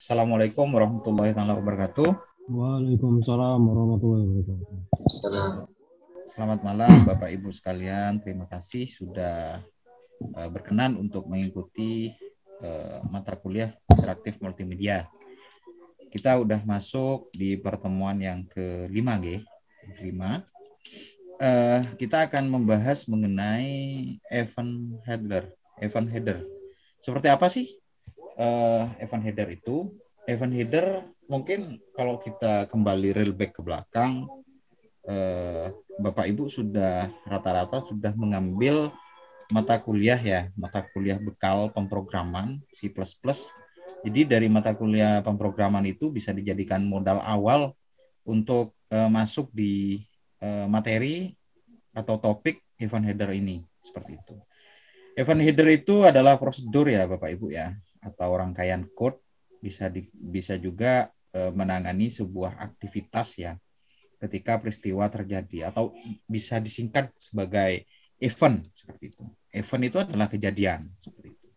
Assalamualaikum warahmatullahi wabarakatuh. Waalaikumsalam warahmatullahi wabarakatuh. Selamat malam Bapak Ibu sekalian. Terima kasih sudah berkenan untuk mengikuti mata kuliah interaktif multimedia. Kita udah masuk di pertemuan yang kelima, kita akan membahas mengenai event header. Seperti apa sih event header itu? Event header mungkin kalau kita kembali rollback ke belakang, Bapak Ibu sudah rata-rata sudah mengambil mata kuliah bekal pemrograman C++. Jadi dari mata kuliah pemrograman itu bisa dijadikan modal awal untuk masuk di materi atau topik event header ini, seperti itu. Event header itu adalah prosedur ya Bapak Ibu ya, atau rangkaian code, bisa juga menangani sebuah aktivitas ya ketika peristiwa terjadi, atau bisa disingkat sebagai event, seperti itu. Event itu adalah kejadian, seperti itu.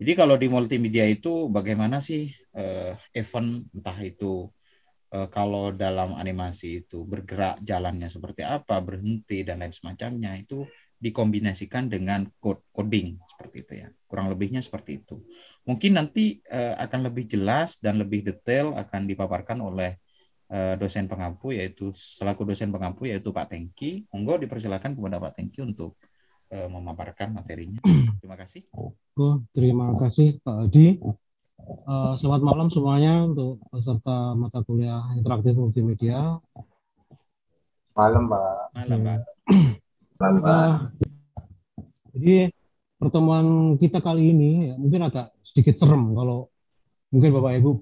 Jadi kalau di multimedia itu bagaimana sih event, entah itu kalau dalam animasi itu bergerak jalannya seperti apa, berhenti dan lain semacamnya, itu dikombinasikan dengan coding seperti itu ya. Kurang lebihnya seperti itu. Mungkin nanti akan lebih jelas dan lebih detail akan dipaparkan oleh dosen pengampu, selaku dosen pengampu yaitu Pak Tengki. Monggo dipersilakan kepada Pak Tengki untuk memaparkan materinya. Terima kasih. Terima kasih Pak Adi. Selamat malam semuanya untuk peserta mata kuliah interaktif multimedia. Malam, Pak. Malam, Pak. Malam, Pak. Jadi pertemuan kita kali ini ya, mungkin agak sedikit serem kalau mungkin Bapak Ibu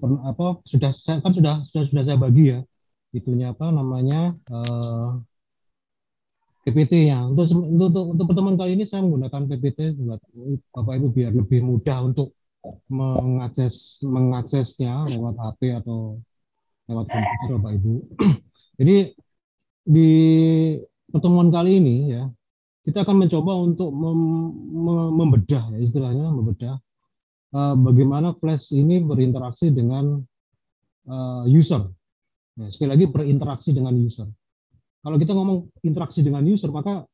sudah saya bagi ya itunya PPT-nya. Untuk pertemuan kali ini saya menggunakan PPT buat Bapak Ibu biar lebih mudah untuk mengaksesnya lewat HP atau lewat komputer Bapak Ibu. Jadi di pertemuan kali ini ya kita akan mencoba untuk membedah ya, istilahnya membedah bagaimana Flash ini berinteraksi dengan user. Ya, sekali lagi berinteraksi dengan user. Kalau kita ngomong interaksi dengan user, maka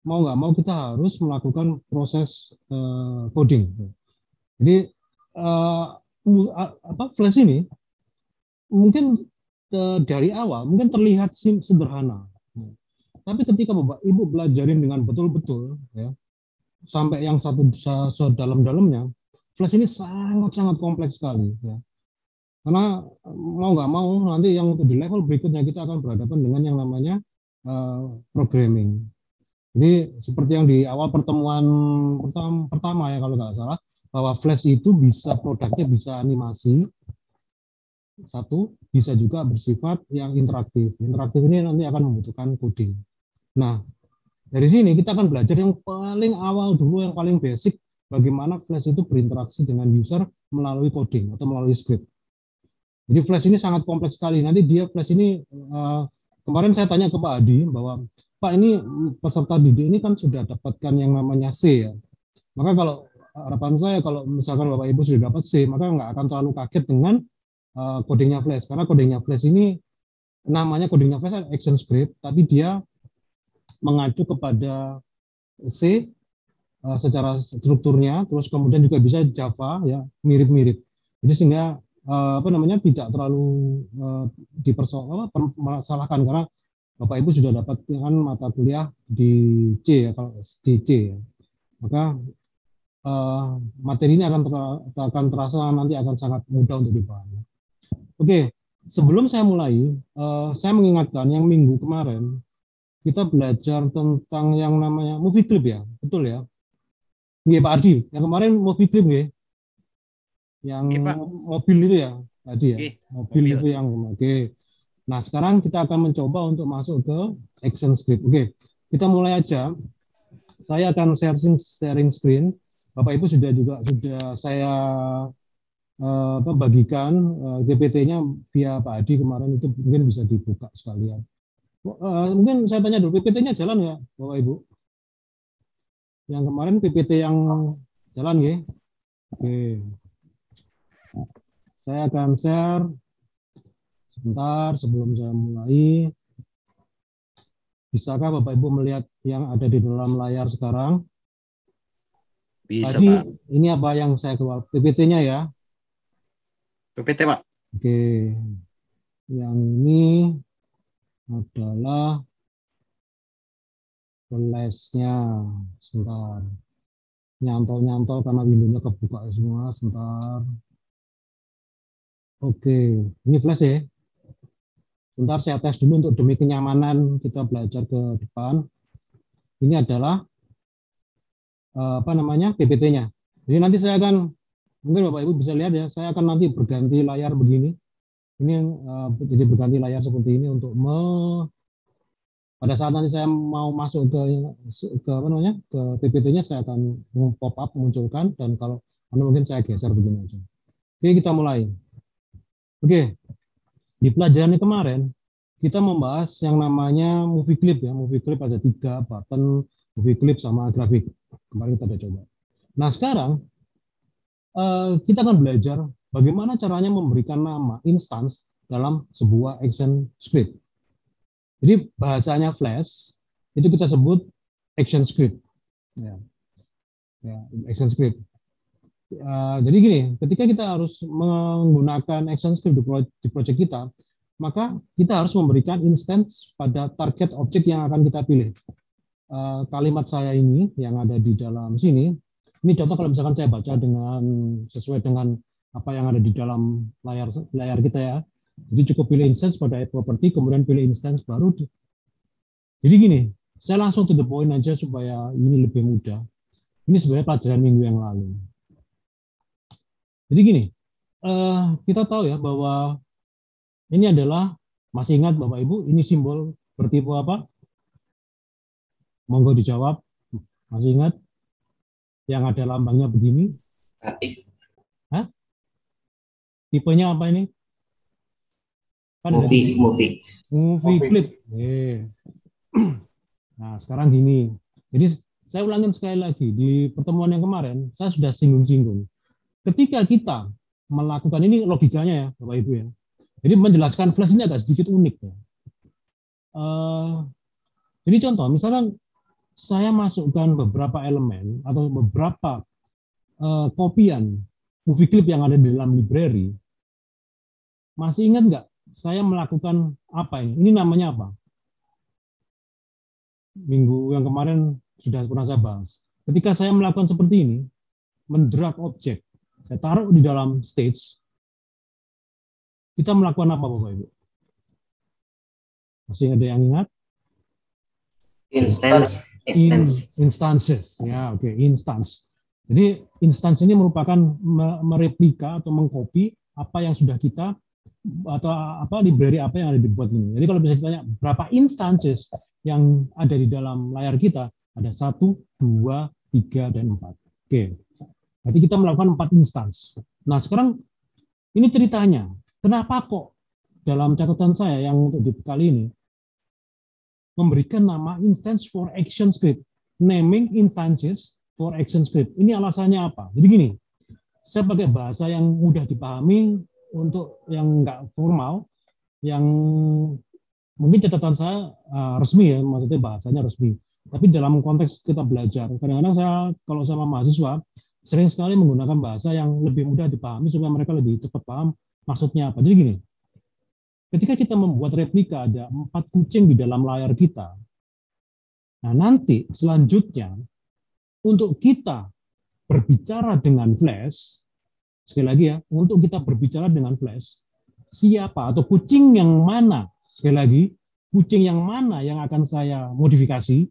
mau nggak mau kita harus melakukan proses coding. Jadi Flash ini mungkin dari awal mungkin terlihat sederhana, tapi ketika Bapak Ibu belajarin dengan betul-betul, ya, sampai yang sedalam-dalamnya, Flash ini sangat-sangat kompleks sekali, ya. Karena mau nggak mau nanti yang di level berikutnya kita akan berhadapan dengan yang namanya programming. Jadi seperti yang di awal pertemuan pertama ya kalau nggak salah, bahwa Flash itu produknya bisa animasi, satu, bisa juga bersifat yang interaktif. Interaktif ini nanti akan membutuhkan coding. Nah, dari sini kita akan belajar yang paling awal dulu, yang paling basic, bagaimana Flash itu berinteraksi dengan user melalui coding atau melalui script. Jadi Flash ini sangat kompleks sekali. Nanti Flash ini, kemarin saya tanya ke Pak Adi, bahwa Pak ini peserta didik ini kan sudah dapatkan yang namanya C ya. Maka kalau harapan saya, kalau misalkan Bapak Ibu sudah dapat C, maka nggak akan terlalu kaget dengan codingnya Flash. Karena codingnya Flash ini, namanya codingnya Flash action script, tapi dia mengacu kepada C secara strukturnya, terus kemudian juga bisa Java ya, mirip-mirip. Jadi sehingga tidak terlalu dipermasalahkan karena Bapak Ibu sudah dapatkan mata kuliah di C ya, kalau di C ya. Maka materi ini akan terasa nanti akan sangat mudah untuk dipahami. Oke, sebelum saya mulai, saya mengingatkan yang minggu kemarin kita belajar tentang yang namanya movie clip ya, betul ya? Nggih Pak Ardi, yang kemarin movie clip nggih? Yang mobil itu ya, tadi ya, mobil itu yang oke. Nah sekarang kita akan mencoba untuk masuk ke action script. Oke, kita mulai aja. Saya akan sharing screen. Bapak Ibu sudah saya bagikan PPT-nya via Pak Adi kemarin, itu mungkin bisa dibuka sekalian. Mungkin saya tanya dulu, PPT-nya jalan ya Bapak Ibu? Yang kemarin PPT yang jalan ya? Oke. Saya akan share sebentar sebelum saya mulai. Bisakah Bapak Ibu melihat yang ada di dalam layar sekarang? Bisa, Tadi Pak. ini apa yang saya keluar PPT-nya ya. PPT, Pak. Oke. Yang ini adalah flash-nya. Sebentar. Nyantol-nyantol karena window-nya kebuka semua. Sebentar. Oke. Ini flash ya. Sebentar saya tes dulu untuk demi kenyamanan kita belajar ke depan. Ini adalah apa namanya PPT-nya. Jadi nanti saya akan, mungkin Bapak Ibu bisa lihat ya, saya akan nanti berganti layar begini. Ini jadi berganti layar seperti ini untuk pada saat nanti saya mau masuk ke apa namanya ke PPT-nya, saya akan pop up munculkan, dan kalau mungkin saya geser begini aja. Oke, kita mulai. Oke, di pelajaran kemarin kita membahas yang namanya movie clip ya. Movie clip ada 3 button, movie clip sama grafik. Kemarin kita udah coba. Nah, sekarang kita akan belajar bagaimana caranya memberikan nama instance dalam sebuah action script. Jadi bahasanya Flash itu kita sebut action script. Ya, action script. Jadi gini, ketika kita harus menggunakan action script di project kita, maka kita harus memberikan instance pada target objek yang akan kita pilih. Kalimat saya ini yang ada di dalam sini, ini contoh kalau misalkan saya baca dengan sesuai dengan apa yang ada di dalam layar kita ya. Jadi cukup pilih instance pada property, kemudian pilih instance baru. Jadi gini, saya langsung to the point aja supaya ini lebih mudah. Ini sebenarnya pelajaran minggu yang lalu. Jadi gini, kita tahu ya bahwa ini adalah, masih ingat Bapak Ibu, ini simbol bertipe apa? Monggo dijawab. Masih ingat? Yang ada lambangnya begini? Batik. Hah? Tipenya apa ini? Kan movie clip. Nah, sekarang gini. Jadi saya ulangin sekali lagi. Di pertemuan yang kemarin, saya sudah singgung-singgung. Ketika kita melakukan ini, logikanya ya, Bapak Ibu ya. Jadi menjelaskan Flash ini agak sedikit unik ya. Jadi contoh, misalnya saya masukkan beberapa elemen atau beberapa kopian movie clip yang ada di dalam library. Masih ingat nggak saya melakukan apa ini? Ini namanya apa? Minggu yang kemarin sudah pernah saya bahas. Ketika saya melakukan seperti ini, mendrag objek, saya taruh di dalam stage, kita melakukan apa Bapak Ibu? Masih ada yang ingat? Instances. Ya, oke, instance. Jadi instance ini merupakan mereplika atau mengcopy apa yang sudah kita atau apa library apa yang ada dibuat ini. Jadi kalau bisa ditanya berapa instances yang ada di dalam layar kita, ada 1, 2, 3, dan 4. Oke. Berarti kita melakukan 4 instance. Nah, sekarang ini ceritanya. Kenapa kok dalam catatan saya yang untuk di kali ini memberikan nama instance for action script, naming instances for action script. Ini alasannya apa? Jadi gini, saya pakai bahasa yang mudah dipahami untuk yang nggak formal, yang mungkin catatan saya resmi ya, maksudnya bahasanya resmi. Tapi dalam konteks kita belajar, kadang-kadang saya kalau sama mahasiswa sering sekali menggunakan bahasa yang lebih mudah dipahami supaya mereka lebih cepat paham maksudnya apa. Jadi gini, ketika kita membuat replika ada 4 kucing di dalam layar kita. Nah, nanti selanjutnya untuk kita berbicara dengan Flash, sekali lagi ya, untuk kita berbicara dengan Flash, siapa atau kucing yang mana, sekali lagi, kucing yang mana yang akan saya modifikasi.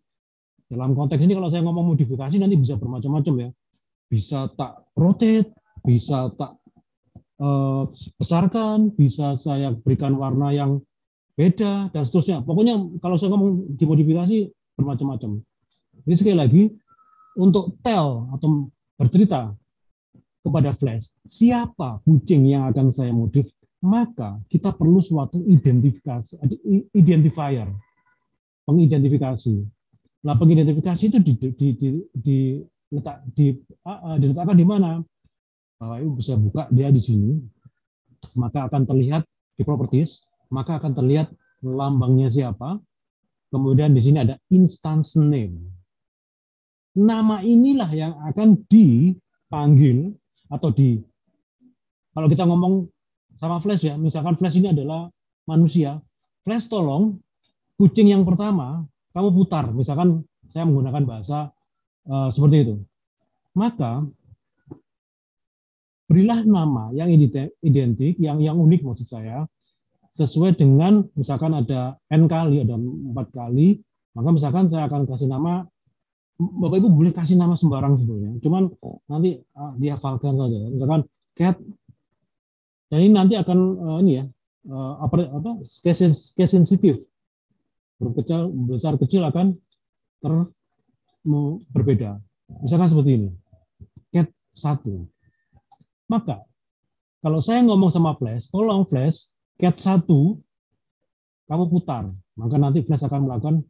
Dalam konteks ini kalau saya ngomong modifikasi nanti bisa bermacam-macam ya. Bisa tak rotate, bisa tak besarkan, bisa saya berikan warna yang beda, dan seterusnya. Pokoknya kalau saya ngomong dimodifikasi bermacam-macam. Jadi sekali lagi, untuk tell atau bercerita kepada Flash, siapa kucing yang akan saya modif, maka kita perlu suatu identifikasi, identifier, pengidentifikasi. Nah, pengidentifikasi itu diletakkan di mana? Bapak Ibu bisa buka dia di sini. maka akan terlihat di properties, maka akan terlihat lambangnya siapa. Kemudian di sini ada instance name. Nama inilah yang akan dipanggil atau kalau kita ngomong sama Flash ya, misalkan Flash ini adalah manusia, Flash tolong kucing yang pertama kamu putar, misalkan saya menggunakan bahasa seperti itu. Maka berilah nama yang identik, yang unik maksud saya, sesuai dengan misalkan ada N kali, ada 4 kali, maka misalkan saya akan kasih nama, Bapak Ibu boleh kasih nama sembarang sebetulnya, cuman nanti dihafalkan saja. Misalkan cat, dan ini nanti akan ini ya, case sensitif, huruf kecil, besar kecil akan berbeda. Misalkan seperti ini, cat 1. Maka kalau saya ngomong sama Flash, tolong Flash, cat 1, kamu putar. Maka nanti Flash akan melakukan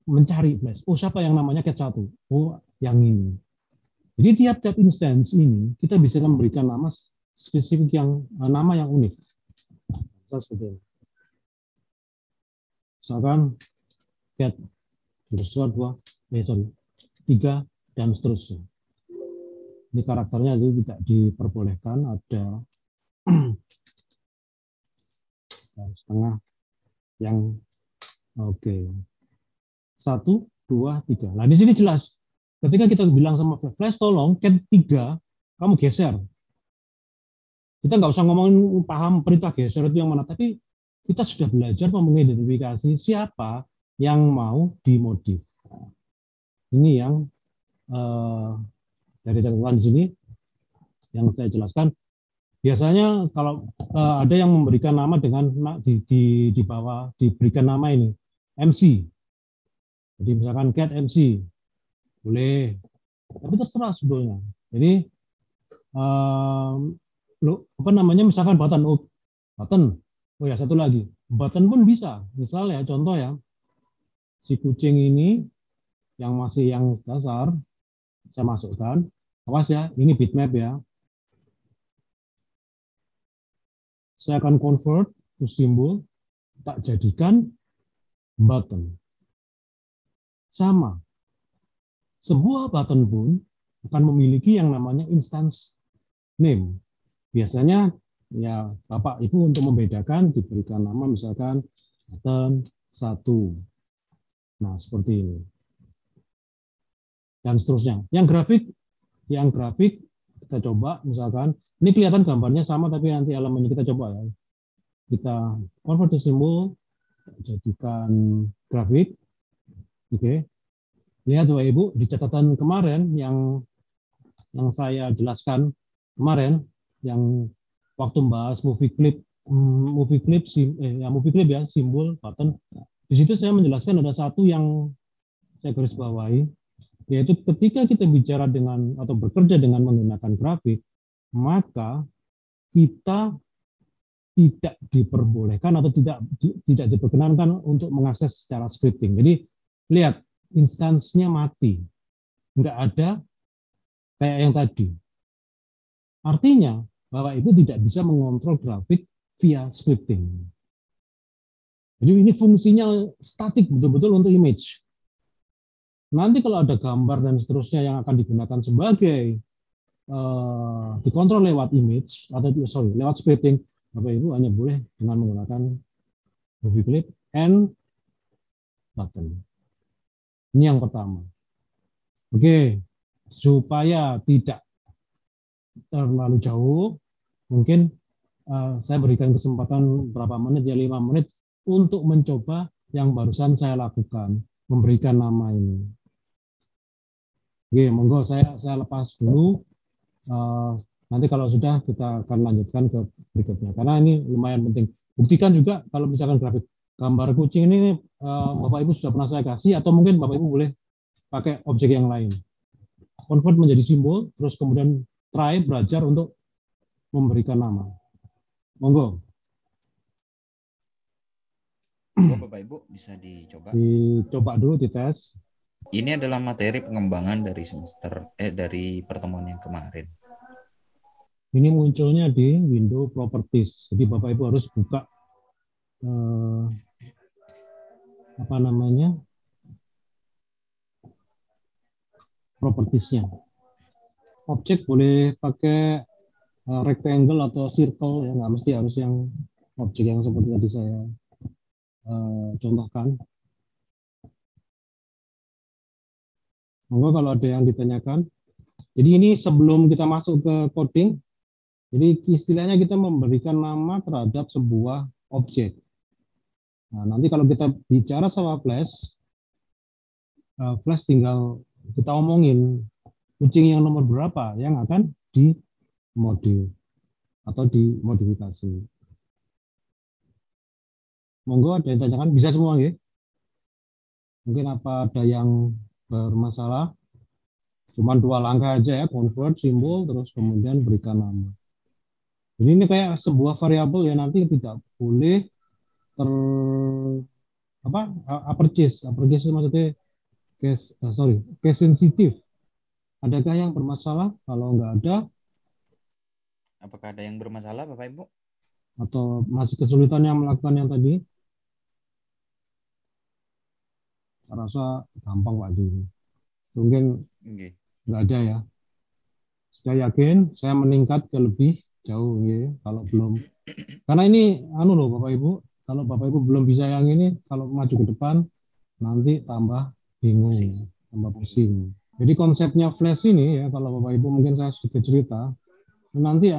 mencari Flash. Oh, siapa yang namanya cat 1? Oh, yang ini. Jadi tiap-tiap instance ini kita bisa memberikan nama spesifik nama yang unik. Seperti ini. Misalkan cat 3 dan seterusnya. Ini karakternya itu tidak diperbolehkan, ada setengah yang oke. 1, 2, 3. Nah, di sini jelas. Ketika kita bilang sama Flash, tolong cat 3, kamu geser. Kita nggak usah ngomongin paham perintah geser itu yang mana, tapi kita sudah belajar mengidentifikasi siapa yang mau dimodif. Ini yang dari catatan di sini yang saya jelaskan. Biasanya kalau ada yang memberikan nama dengan di bawah diberikan nama ini MC. Jadi misalkan cat MC boleh, tapi terserah sebetulnya. Jadi misalkan button, oh ya satu lagi button pun bisa. Misalnya contoh ya, si kucing ini yang masih yang dasar saya masukkan. Awas ya, ini bitmap ya. Saya akan convert to simbol, tak jadikan button. Sama. Sebuah button pun akan memiliki yang namanya instance name. Biasanya ya Bapak Ibu untuk membedakan diberikan nama misalkan button 1. Nah, seperti ini. Dan seterusnya. Yang grafik kita coba misalkan ini kelihatan gambarnya sama tapi nanti elemennya kita coba ya. Kita convert to symbol, jadikan grafik. Oke. Lihat Bapak Ibu di catatan kemarin yang saya jelaskan kemarin yang waktu membahas movie clip ya, simbol button. Di situ saya menjelaskan ada satu yang saya garis bawahi, yaitu ketika kita bicara dengan atau bekerja dengan menggunakan grafik, maka kita tidak diperbolehkan atau tidak diperkenankan untuk mengakses secara scripting. Jadi lihat instansinya mati, nggak ada kayak yang tadi. Artinya Bapak Ibu tidak bisa mengontrol grafik via scripting. Jadi ini fungsinya statik betul-betul untuk image. Nanti kalau ada gambar dan seterusnya yang akan digunakan sebagai dikontrol lewat image atau lewat scripting, Bapak Ibu hanya boleh dengan menggunakan movie clip and button. Ini yang pertama. Oke, supaya tidak terlalu jauh, mungkin saya berikan kesempatan berapa menit ya, 5 menit untuk mencoba yang barusan saya lakukan, memberikan nama ini. Oke, monggo saya lepas dulu. Nanti kalau sudah kita akan lanjutkan ke berikutnya karena ini lumayan penting. Buktikan juga kalau misalkan grafik gambar kucing ini Bapak Ibu sudah pernah saya kasih atau mungkin Bapak Ibu boleh pakai objek yang lain. Convert menjadi simbol, terus kemudian belajar untuk memberikan nama. Monggo. Bapak Ibu bisa dicoba. Dicoba dulu, dites. Ini adalah materi pengembangan dari dari pertemuan yang kemarin. Ini munculnya di window properties. Jadi Bapak Ibu harus buka eh, apa namanya propertiesnya. Objek boleh pakai rectangle atau circle ya, nggak mesti harus yang objek yang seperti tadi saya contohkan. Monggo kalau ada yang ditanyakan. Jadi ini sebelum kita masuk ke coding, jadi istilahnya kita memberikan nama terhadap sebuah objek. Nah, nanti kalau kita bicara sama Flash, Flash tinggal kita omongin kucing yang nomor berapa yang akan dimodif atau dimodifikasi. Monggo ada yang tanyakan, bisa semua ya? Mungkin apa ada yang bermasalah? Cuman 2 langkah aja ya, convert simbol terus kemudian berikan nama. Jadi ini kayak sebuah variabel ya, nanti tidak boleh ter apa uppercase itu maksudnya case sensitif. Adakah yang bermasalah? Kalau nggak ada, Apakah ada yang bermasalah, Bapak Ibu? atau masih kesulitan yang melakukan yang tadi? Saya rasa gampang Pak Juni. Mungkin Okay. nggak ada ya. Saya yakin saya meningkat ke lebih jauh ya, kalau belum. Karena ini anu loh Bapak Ibu, kalau Bapak Ibu belum bisa yang ini, kalau maju ke depan nanti tambah bingung, tambah pusing. Jadi konsepnya Flash ini ya, kalau Bapak Ibu mungkin saya sedikit cerita, nanti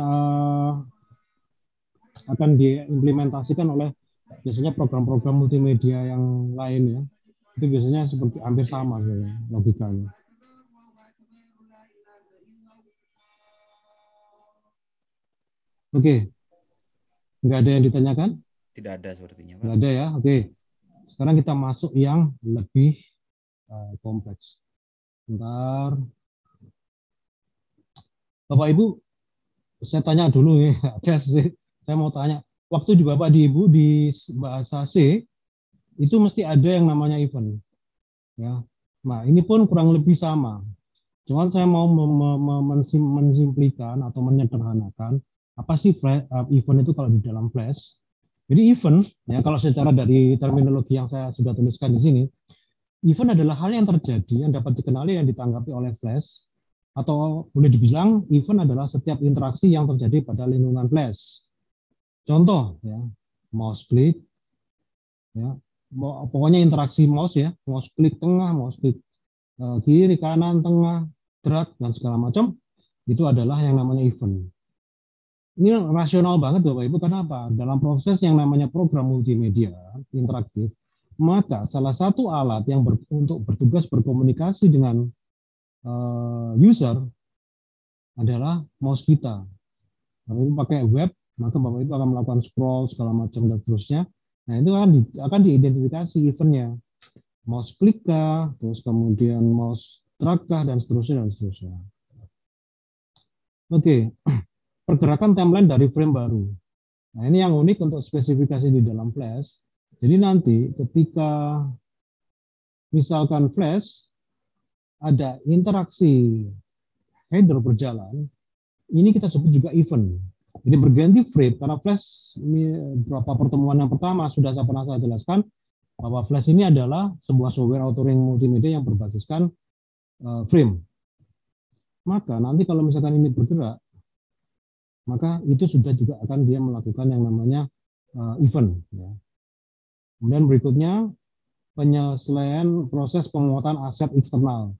akan diimplementasikan oleh biasanya program-program multimedia yang lain ya. Itu biasanya seperti hampir sama ya, logikanya. Oke, nggak ada yang ditanyakan? Tidak ada sepertinya, Pak. Nggak ada ya, oke. Sekarang kita masuk yang lebih kompleks. Bentar. Bapak Ibu, saya tanya dulu ya. Saya mau tanya. Waktu di Bapak di Ibu di bahasa C, itu mesti ada yang namanya event. Ya. Nah, ini pun kurang lebih sama. Cuman saya mau mensimplikan atau menyederhanakan apa sih event itu kalau di dalam Flash. Jadi event, ya kalau secara dari terminologi yang saya sudah tuliskan di sini, event adalah hal yang terjadi yang dapat dikenali yang ditanggapi oleh Flash, atau boleh dibilang event adalah setiap interaksi yang terjadi pada lingkungan Flash. Contoh, ya, mouse click, ya, pokoknya interaksi mouse ya, mouse klik tengah, mouse klik kiri, kanan, tengah, drag dan segala macam itu adalah yang namanya event. Ini rasional banget Bapak Ibu, kenapa? Dalam proses yang namanya program multimedia interaktif, maka salah satu alat yang untuk bertugas berkomunikasi dengan user adalah mouse kita. Bapak Ibu pakai web, maka Bapak Ibu akan melakukan scroll segala macam dan seterusnya. Nah itu akan diidentifikasi eventnya. Mouse klik kah, terus kemudian mouse drag kah, dan seterusnya dan seterusnya. Oke, pergerakan timeline dari frame baru. Nah ini yang unik untuk spesifikasi di dalam Flash. Jadi nanti ketika misalkan Flash ada interaksi header berjalan, ini kita sebut juga event. Jadi berganti frame, karena Flash ini beberapa pertemuan yang pertama sudah pernah saya jelaskan bahwa Flash ini adalah sebuah software authoring multimedia yang berbasiskan frame. Maka nanti kalau misalkan ini bergerak, maka itu sudah juga akan dia melakukan yang namanya event. Ya. Kemudian berikutnya penyelesaian proses penguatan aset eksternal.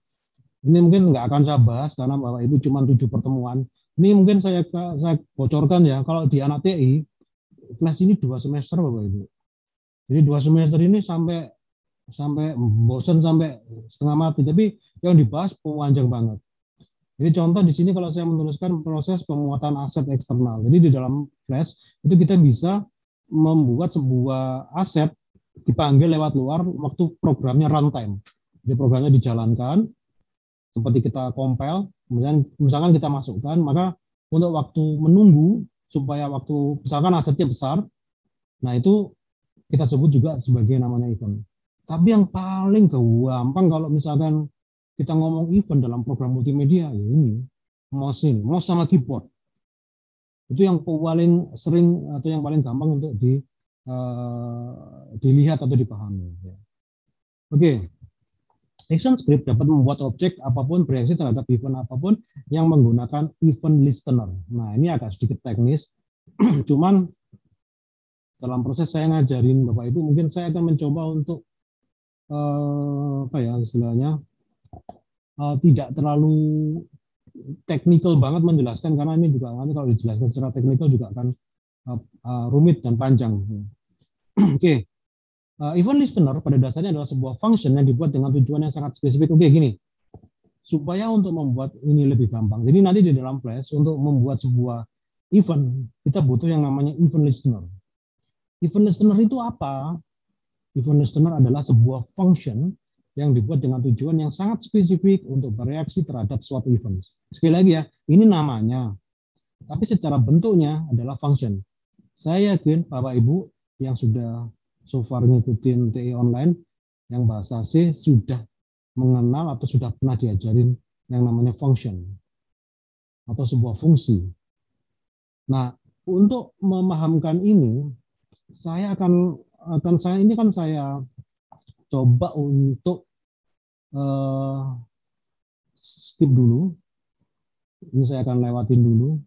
Ini mungkin nggak akan saya bahas karena Bapak Ibu cuma 7 pertemuan. Ini mungkin saya bocorkan ya, kalau di anak TI, Flash ini 2 semester Bapak Ibu. Jadi 2 semester ini sampai bosan sampai setengah mati. Tapi yang dibahas panjang banget. Jadi contoh di sini kalau saya menuliskan proses penguatan aset eksternal. Jadi di dalam Flash itu kita bisa membuat sebuah aset dipanggil lewat luar waktu programnya runtime. Jadi programnya dijalankan, seperti kita compile, kemudian misalkan kita masukkan, maka untuk waktu menunggu supaya waktu misalkan asetnya besar, nah itu kita sebut juga sebagai namanya event. Tapi yang paling gampang kalau misalkan kita ngomong event dalam program multimedia, ya ini mouse sama keyboard. Itu yang paling sering atau yang paling gampang untuk dilihat atau dipahami. Ya. Oke, action script dapat membuat objek apapun bereaksi terhadap event apapun yang menggunakan event listener. Nah, ini agak sedikit teknis, cuman dalam proses saya ngajarin Bapak Ibu, mungkin saya akan mencoba untuk apa ya istilahnya tidak terlalu teknikal banget menjelaskan, karena ini juga nanti kalau dijelaskan secara teknikal juga akan rumit dan panjang. Oke, event listener pada dasarnya adalah sebuah function yang dibuat dengan tujuan yang sangat spesifik. Oke, gini, supaya untuk membuat ini lebih gampang. Jadi nanti di dalam Flash untuk membuat sebuah event kita butuh yang namanya event listener. Event listener itu apa? Event listener adalah sebuah function yang dibuat dengan tujuan yang sangat spesifik untuk bereaksi terhadap suatu event. Sekali lagi ya, ini namanya. Tapi secara bentuknya adalah function. Saya yakin Bapak Ibu yang sudah so far ngikutin TI online, yang bahasa C sudah mengenal atau sudah pernah diajarin yang namanya function atau sebuah fungsi. Nah, untuk memahamkan ini, saya saya coba untuk skip dulu. Ini saya akan lewatin dulu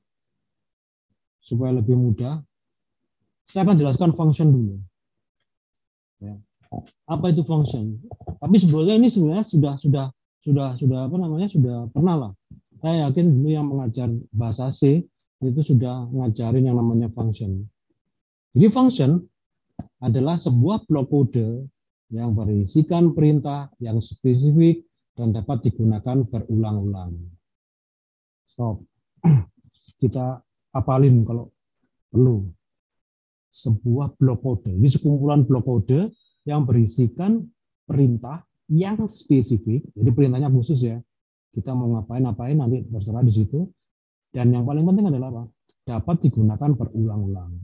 supaya lebih mudah. Saya akan jelaskan function dulu. Ya. Apa itu function? Tapi sebetulnya ini sebenarnya sudah apa namanya sudah pernah lah. Saya yakin dulu yang mengajar bahasa C itu sudah ngajarin yang namanya function. Jadi function adalah sebuah blok kode yang berisikan perintah yang spesifik dan dapat digunakan berulang-ulang. So, kita apalin kalau perlu. Sebuah blok kode. Ini sekumpulan blok kode yang berisikan perintah yang spesifik. Jadi perintahnya khusus ya. Kita mau ngapain nanti terserah di situ. Dan yang paling penting adalah apa? Dapat digunakan berulang-ulang.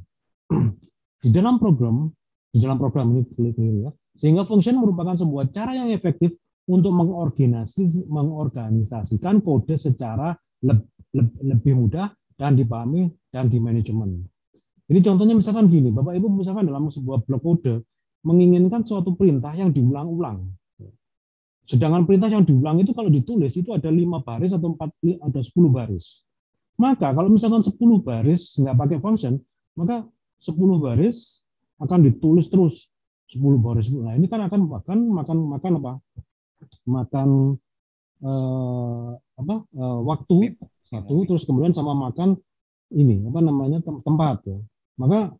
Di dalam program ini ya, sehingga function merupakan sebuah cara yang efektif untuk mengorganisasikan kode secara lebih mudah dan dipahami dan dimanajemen. Jadi contohnya misalkan gini, Bapak Ibu misalkan dalam sebuah blok kode menginginkan suatu perintah yang diulang-ulang. Sedangkan perintah yang diulang itu kalau ditulis itu ada 5 baris atau 10 baris. Maka kalau misalkan 10 baris nggak pakai function, maka 10 baris akan ditulis terus 10 baris. Nah, ini kan akan makan waktu satu, terus kemudian sama makan ini tempat ya. Maka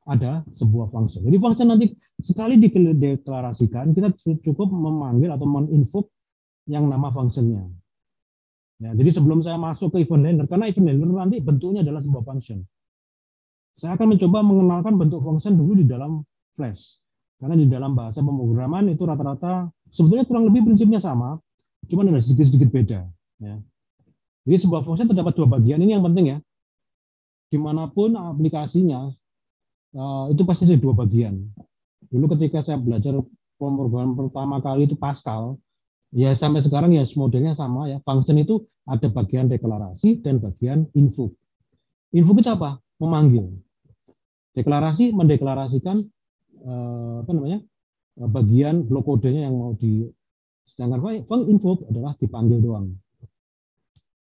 ada sebuah function. Jadi function nanti sekali dideklarasikan, kita cukup memanggil atau meninvoke yang nama functionnya. Ya, jadi sebelum saya masuk ke event handler, karena event handler nanti bentuknya adalah sebuah function. Saya akan mencoba mengenalkan bentuk function dulu di dalam Flash. Karena di dalam bahasa pemrograman itu rata-rata sebetulnya kurang lebih prinsipnya sama, cuma ada sedikit-sedikit beda. Ya. Jadi sebuah function terdapat 2 bagian, ini yang penting ya. Dimanapun aplikasinya, itu pasti ada 2 bagian. Dulu ketika saya belajar pemrograman pertama kali itu Pascal, ya sampai sekarang ya modelnya sama ya. Function itu ada bagian deklarasi dan bagian invoke. Invoke itu apa? Memanggil. Deklarasi mendeklarasikan bagian blok kodenya yang mau sedangkan invoke adalah dipanggil doang.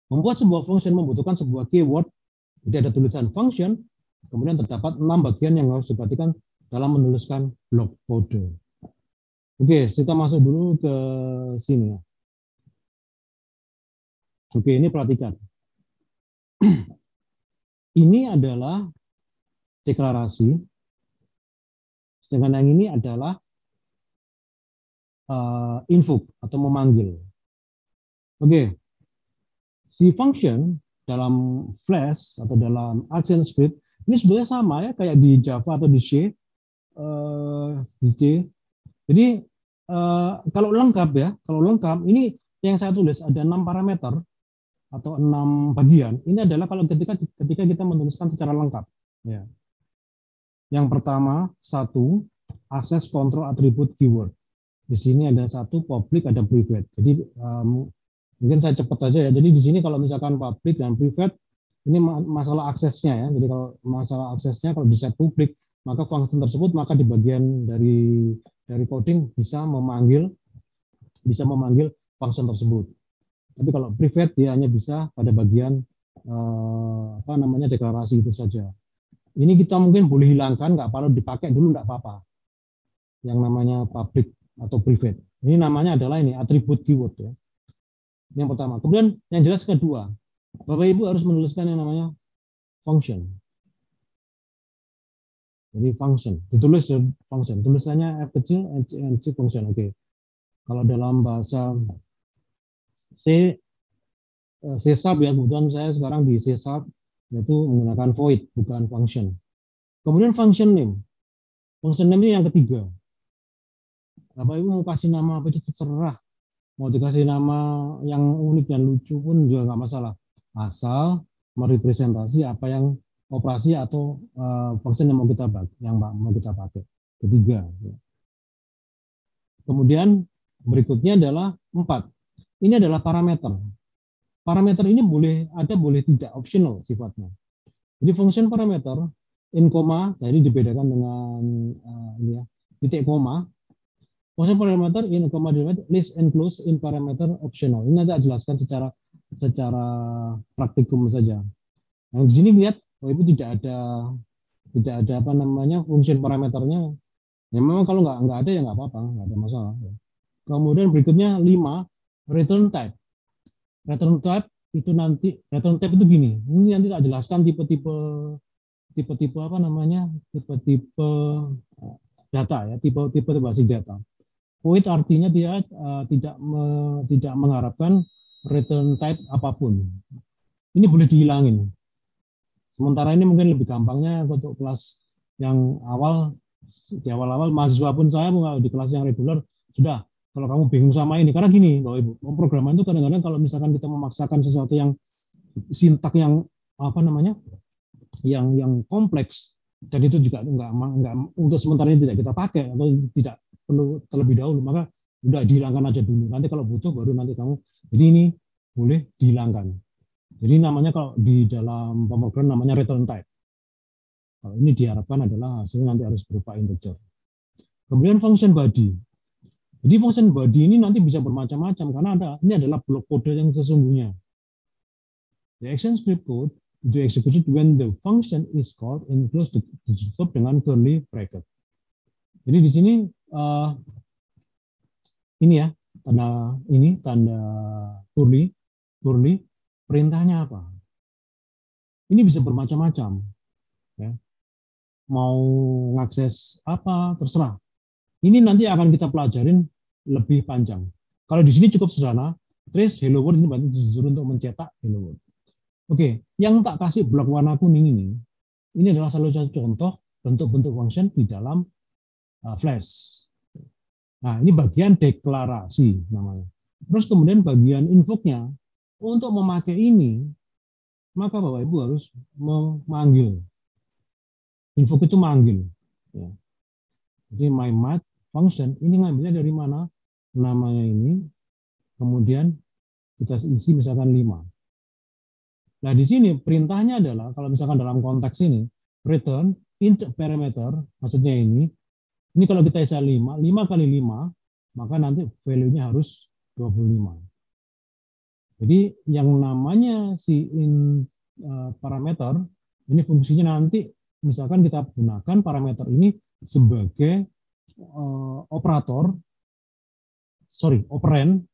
Membuat sebuah function membutuhkan sebuah keyword. Jadi ada tulisan function, kemudian terdapat 6 bagian yang harus diperhatikan dalam menuliskan blok kode. Oke, kita masuk dulu ke sini. Oke, ini perhatikan. Ini adalah deklarasi, sedangkan yang ini adalah invoke atau memanggil. Oke, si function dalam Flash atau dalam ActionScript ini sebenarnya sama ya kayak di Java atau di C. Jadi kalau lengkap ini yang saya tulis ada 6 parameter atau 6 bagian. Ini adalah kalau ketika kita menuliskan secara lengkap. Ya. Yang pertama, 1, access control attribute keyword. Di sini ada 1 public, ada private. Jadi mungkin saya cepat aja ya. Jadi di sini kalau misalkan public dan private Ini masalah aksesnya ya. Jadi kalau masalah aksesnya kalau di set publik, maka function tersebut maka di bagian dari coding bisa memanggil function tersebut. Tapi kalau private dia hanya bisa pada bagian apa namanya deklarasi itu saja. Ini kita mungkin boleh hilangkan, nggak perlu dipakai dulu, nggak apa-apa. Yang namanya public atau private. Ini namanya adalah ini atribut keyword ya. Yang pertama. Kemudian yang jelas kedua, Bapak Ibu harus menuliskan yang namanya function. Jadi function, ditulis function. Tulisannya F kecil, C function. Oke. Kalau dalam bahasa C Sharp ya, kebetulan saya sekarang di C Sharp, yaitu menggunakan void, bukan function. Kemudian function name. Function name ini yang ketiga. Bapak Ibu mau kasih nama apa itu terserah. Mau dikasih nama yang unik dan lucu pun juga nggak masalah. Asal merepresentasi apa yang operasi atau function yang mau kita pakai. Ketiga. Kemudian berikutnya adalah 4. Ini adalah parameter. Parameter ini boleh tidak, optional sifatnya. Jadi function parameter in koma, jadi dibedakan dengan ini ya, titik koma. Function parameter in koma list and close in parameter optional. Ini nanti jelaskan secara praktikum saja. Yang di sini lihat, Ibu tidak ada apa namanya function parameternya. Ya memang kalau nggak ada ya nggak apa-apa, nggak ada masalah. Kemudian berikutnya 5, return type. Return type itu nanti return type itu gini. Ini nanti tak jelaskan tipe-tipe apa namanya? Tipe-tipe data ya, tipe basis data. Void artinya dia tidak mengharapkan return type apapun. Ini boleh dihilangin. Sementara ini mungkin lebih gampangnya untuk kelas yang awal, di awal-awal mahasiswa pun saya di kelas yang reguler sudah. Kalau kamu bingung sama ini, karena gini, Bapak Ibu, pemrograman itu kadang-kadang kalau misalkan kita memaksakan sesuatu yang sintak yang apa namanya, yang kompleks, dan itu juga enggak untuk sementara ini tidak kita pakai atau tidak perlu terlebih dahulu, maka udah dihilangkan aja dulu. Nanti kalau butuh baru nanti kamu. Jadi ini boleh dihilangkan. Jadi namanya kalau di dalam pemrograman namanya return type. Kalau ini diharapkan adalah hasilnya nanti harus berupa integer. Kemudian function body. Jadi function body ini nanti bisa bermacam-macam karena ini adalah blok kode yang sesungguhnya. The action script code to execute when the function is called and close ditutup dengan curly bracket. Jadi di sini ini ya tanda curly perintahnya apa? Ini bisa bermacam-macam. Ya. Mau ngakses apa terserah. Ini nanti akan kita pelajarin lebih panjang. Kalau di sini cukup sederhana, trace hello world ini berarti disuruh untuk mencetak hello world. Oke, yang tak kasih blok warna kuning ini adalah salah satu contoh bentuk-bentuk function di dalam Flash. Nah, ini bagian deklarasi namanya. Terus kemudian bagian invoke-nya, untuk memakai ini, maka Bapak Ibu harus memanggil. Invoke itu manggil. Ya. Jadi my math function ini ngambilnya dari mana? Namanya ini, kemudian kita isi misalkan 5. Nah di sini perintahnya adalah kalau misalkan dalam konteks ini return int parameter, maksudnya ini kalau kita isi 5 kali 5, maka nanti value-nya harus 25. Jadi yang namanya si parameter ini fungsinya nanti misalkan kita gunakan parameter ini sebagai operand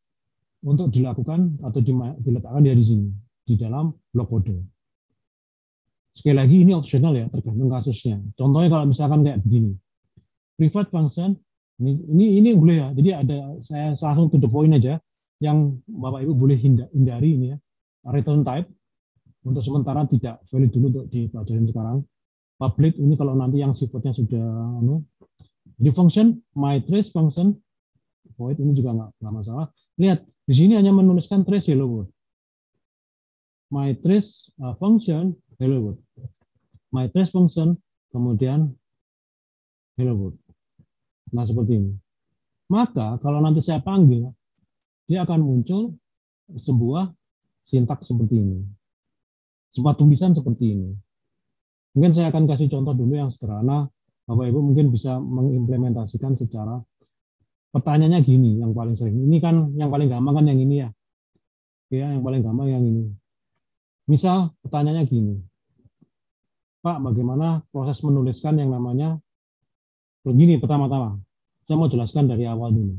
untuk dilakukan atau diletakkan di sini di dalam blok kode. Sekali lagi ini opsional ya, tergantung kasusnya. Contohnya kalau misalkan kayak begini, private function ini boleh ya. Jadi saya langsung to the point aja yang Bapak Ibu boleh hindari ini ya. Return type untuk sementara tidak valid dulu untuk dipelajarin sekarang. Public ini kalau nanti yang sifatnya sudah jadi function my trace function void ini juga nggak masalah. Lihat di sini hanya menuliskan trace hello world. My trace function hello world. My trace function kemudian hello world. Nah seperti ini. Maka kalau nanti saya panggil, dia akan muncul sebuah sintak seperti ini. sebuah tulisan seperti ini. Mungkin saya akan kasih contoh dulu yang sederhana, Bapak Ibu mungkin bisa mengimplementasikan secara pertanyaannya gini, yang paling sering. Ini kan yang paling gampang kan yang ini ya. Ya, yang paling gampang yang ini. Misal pertanyaannya gini, Pak, bagaimana proses menuliskan yang namanya begini pertama-tama. Saya mau jelaskan dari awal dulu.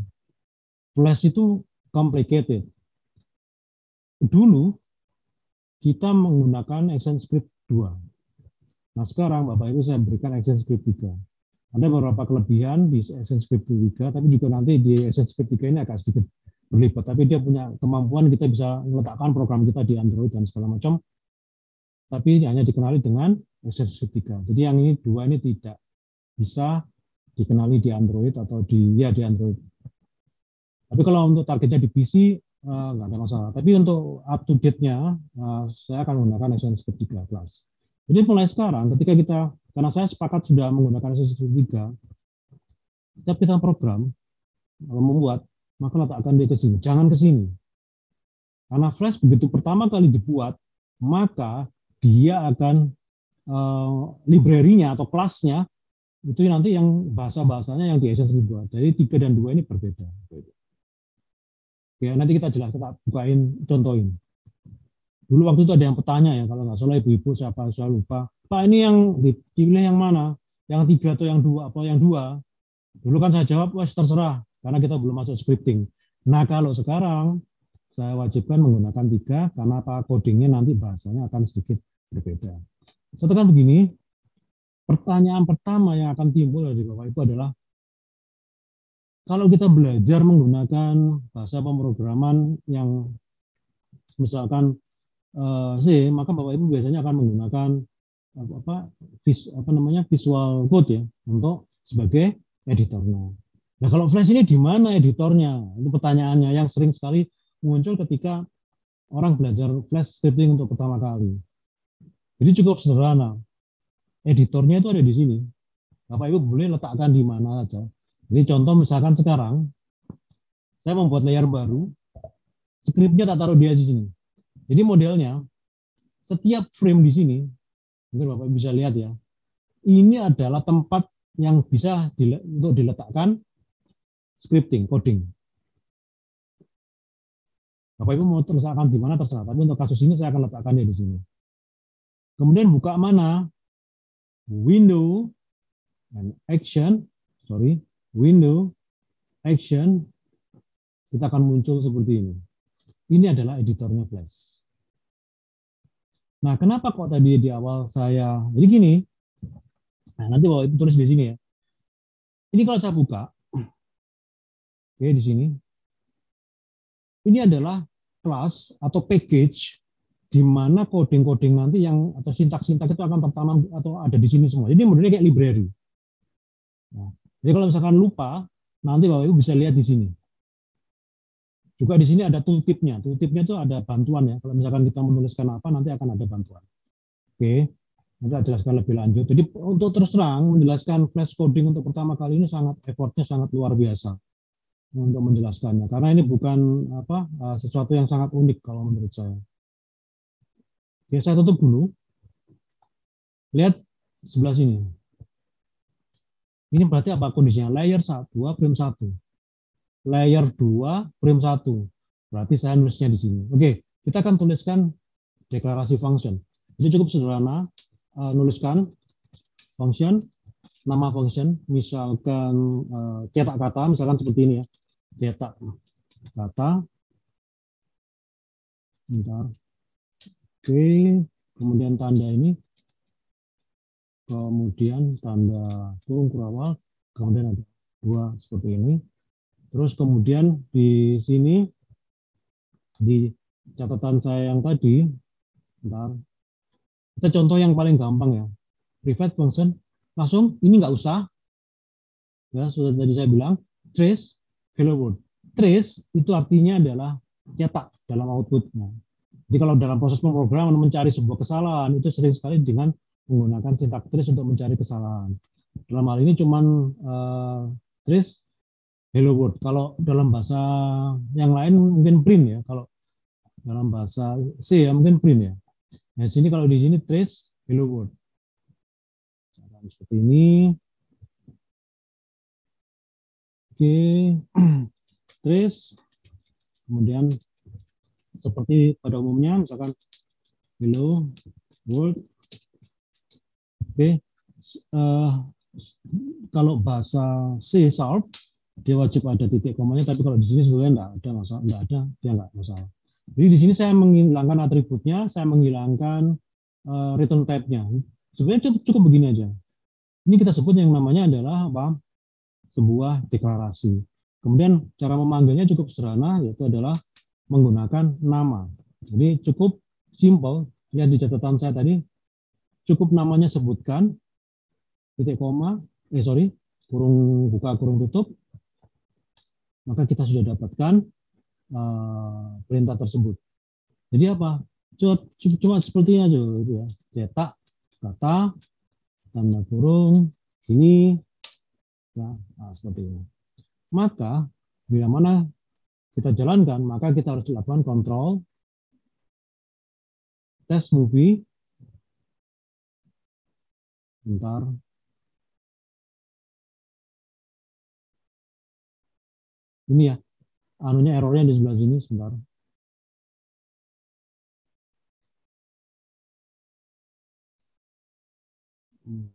Flash itu complicated. Dulu kita menggunakan ActionScript 2. Nah, sekarang Bapak Ibu saya berikan ActionScript 3. Ada beberapa kelebihan di ActionScript 3, tapi juga nanti di ActionScript 3 ini agak sedikit berlipat. Tapi dia punya kemampuan kita bisa meletakkan program kita di Android dan segala macam. Tapi hanya dikenali dengan ActionScript 3. Jadi yang ini dua ini tidak bisa dikenali di Android atau di Android. Tapi kalau untuk targetnya di PC nggak ada masalah. Tapi untuk up to date-nya saya akan menggunakan ActionScript 3 Plus. Jadi mulai sekarang karena saya sepakat sudah menggunakan ActionScript 3, setiap kita program kalau membuat, maka letakkan dia ke sini, jangan ke sini. Karena Flash begitu pertama kali dibuat, maka dia akan library-nya atau kelasnya itu nanti yang bahasa-bahasanya yang di ActionScript 2. Jadi 3 dan 2 ini berbeda. Oke, nanti kita bukain, contohin. Dulu waktu itu ada yang bertanya ya, kalau nggak salah ibu-ibu siapa, saya lupa. Pak, ini yang dipilih yang mana? Yang 3 atau yang 2? Apa yang 2? Dulu kan saya jawab, wes terserah, karena kita belum masuk scripting. Nah, kalau sekarang saya wajibkan menggunakan 3, karena apa? Codingnya nanti bahasanya akan sedikit berbeda. Saya tekan begini, pertanyaan pertama yang akan timbul dari Bapak Ibu adalah, kalau kita belajar menggunakan bahasa pemrograman yang misalkan C, maka Bapak Ibu biasanya akan menggunakan Visual Code ya untuk sebagai editornya. Nah, kalau Flash ini di mana editornya? Itu pertanyaannya yang sering sekali muncul ketika orang belajar Flash scripting untuk pertama kali. Jadi cukup sederhana. Editornya itu ada di sini. Bapak Ibu boleh letakkan di mana saja. Jadi contoh misalkan sekarang saya membuat layer baru, skripnya tak taruh di sini. Jadi modelnya setiap frame di sini, mungkin Bapak bisa lihat ya, ini adalah tempat yang bisa untuk diletakkan scripting, coding. Bapak Ibu mau letakkan di mana terserah, tapi untuk kasus ini saya akan letakkannya di sini. Kemudian buka mana? Window and Window, Action, kita akan muncul seperti ini. Ini adalah editornya Flash. Nah, kenapa kok tadi di awal saya, jadi gini, nah nanti Bapak Ibu tulis di sini ya. Ini kalau saya buka, oke di sini, ini adalah kelas atau package di mana coding-coding nanti yang atau sintak-sintak itu akan tertanam atau ada di sini semua. Jadi modelnya kayak library. Nah, jadi kalau misalkan lupa, nanti Bapak Ibu bisa lihat di sini. Juga di sini ada tooltip-nya. Tooltip-nya itu ada bantuan ya. Kalau misalkan kita menuliskan apa, nanti akan ada bantuan. Oke, nanti saya jelaskan lebih lanjut. Jadi untuk terus terang menjelaskan Flash coding untuk pertama kali ini effortnya sangat luar biasa untuk menjelaskannya. Karena ini bukan sesuatu yang sangat unik kalau menurut saya. Oke, saya tutup dulu. Lihat sebelah sini. Ini berarti apa kondisinya? Layer 1, frame 1. Layer 2, frame 1. Berarti saya nulisnya di sini. Oke, kita akan tuliskan deklarasi function. Jadi cukup sederhana, nuliskan function, nama function, misalkan cetak kata, misalkan seperti ini ya. Cetak kata. Bentar. Oke, kemudian tanda ini. Kemudian tanda kurung kurawal, kemudian ada 2 seperti ini. Terus kemudian di sini, di catatan saya yang tadi, bentar, kita contoh yang paling gampang ya, private function, langsung ini nggak usah, ya sudah tadi saya bilang, trace, hello world. Trace itu artinya adalah cetak dalam outputnya. Jadi kalau dalam proses pemrograman mencari sebuah kesalahan, itu sering sekali dengan menggunakan sintak trace untuk mencari kesalahan. Dalam hal ini cuman trace hello world. Kalau dalam bahasa yang lain mungkin print ya. Kalau dalam bahasa C ya mungkin print ya. Nah, sini kalau di sini trace hello world. Seperti ini. Oke. Trace. Kemudian seperti pada umumnya, misalkan hello world. Oke. Kalau bahasa C Sharp, dia wajib ada titik komanya, tapi kalau di sini sebenarnya enggak ada masalah, enggak ada, dia enggak masalah. Jadi di sini saya menghilangkan atributnya, saya menghilangkan return type-nya. Sebenarnya cukup begini aja. Ini kita sebut yang namanya adalah apa? Sebuah deklarasi. Kemudian cara memanggilnya cukup sederhana, yaitu adalah menggunakan nama. Jadi cukup simple. Lihat di catatan saya tadi, cukup namanya sebutkan, titik koma, kurung buka, kurung tutup, maka kita sudah dapatkan perintah tersebut. Jadi apa? Cuma seperti ini aja, gitu ya. Cetak kata, tanda kurung, ini, ya, nah, seperti ini. Maka bila mana kita jalankan, maka kita harus lakukan kontrol test movie. Bentar. Ini ya, anunya errornya di sebelah sini, sebentar. Ini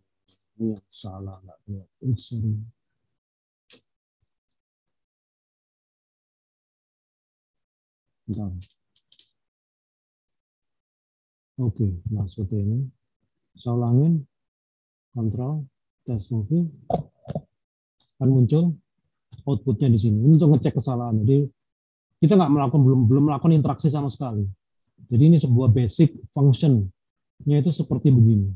yang salah, nggak lihat. Sorry. Bentar. Oke, nah seperti ini. Saya ulangin, kontrol, test movie, akan muncul outputnya di sini. Ini untuk ngecek kesalahan. Jadi kita nggak melakukan belum melakukan interaksi sama sekali. Jadi ini sebuah basic function-nya itu seperti begini.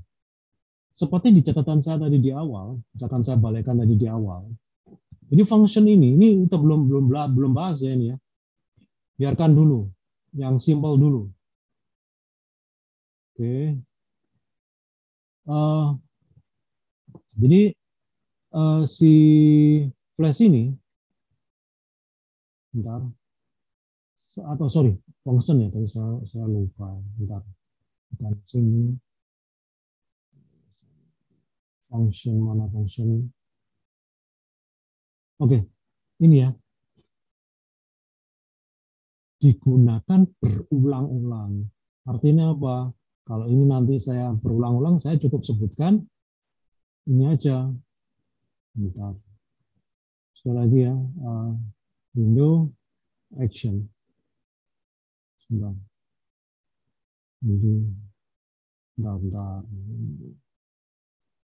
Seperti di catatan saya tadi di awal, misalkan saya balikan tadi di awal. Jadi function ini kita belum bahas ya ini ya. Biarkan dulu, yang simple dulu. Oke. Jadi si flash ini, bentar, atau sorry, function ya, tadi saya lupa, bentar. Dan sini function mana function? Oke, ini ya. Digunakan berulang-ulang. Artinya apa? Kalau ini nanti saya berulang-ulang, saya cukup sebutkan ini aja. Bentar. Sekali lagi ya, window action. Bentar. Bentar.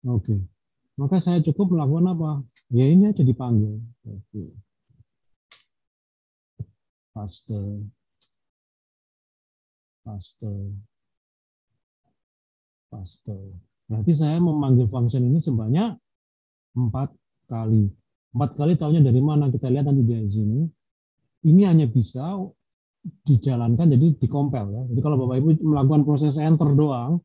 Oke. Maka saya cukup melakukan apa? Ya ini aja dipanggil. Oke. Paste. Berarti saya memanggil function ini sebanyak 4 kali. 4 kali tahunya dari mana? Kita lihat nanti di sini. Ini hanya bisa dijalankan, jadi dikompel ya. Jadi kalau Bapak Ibu melakukan proses enter doang,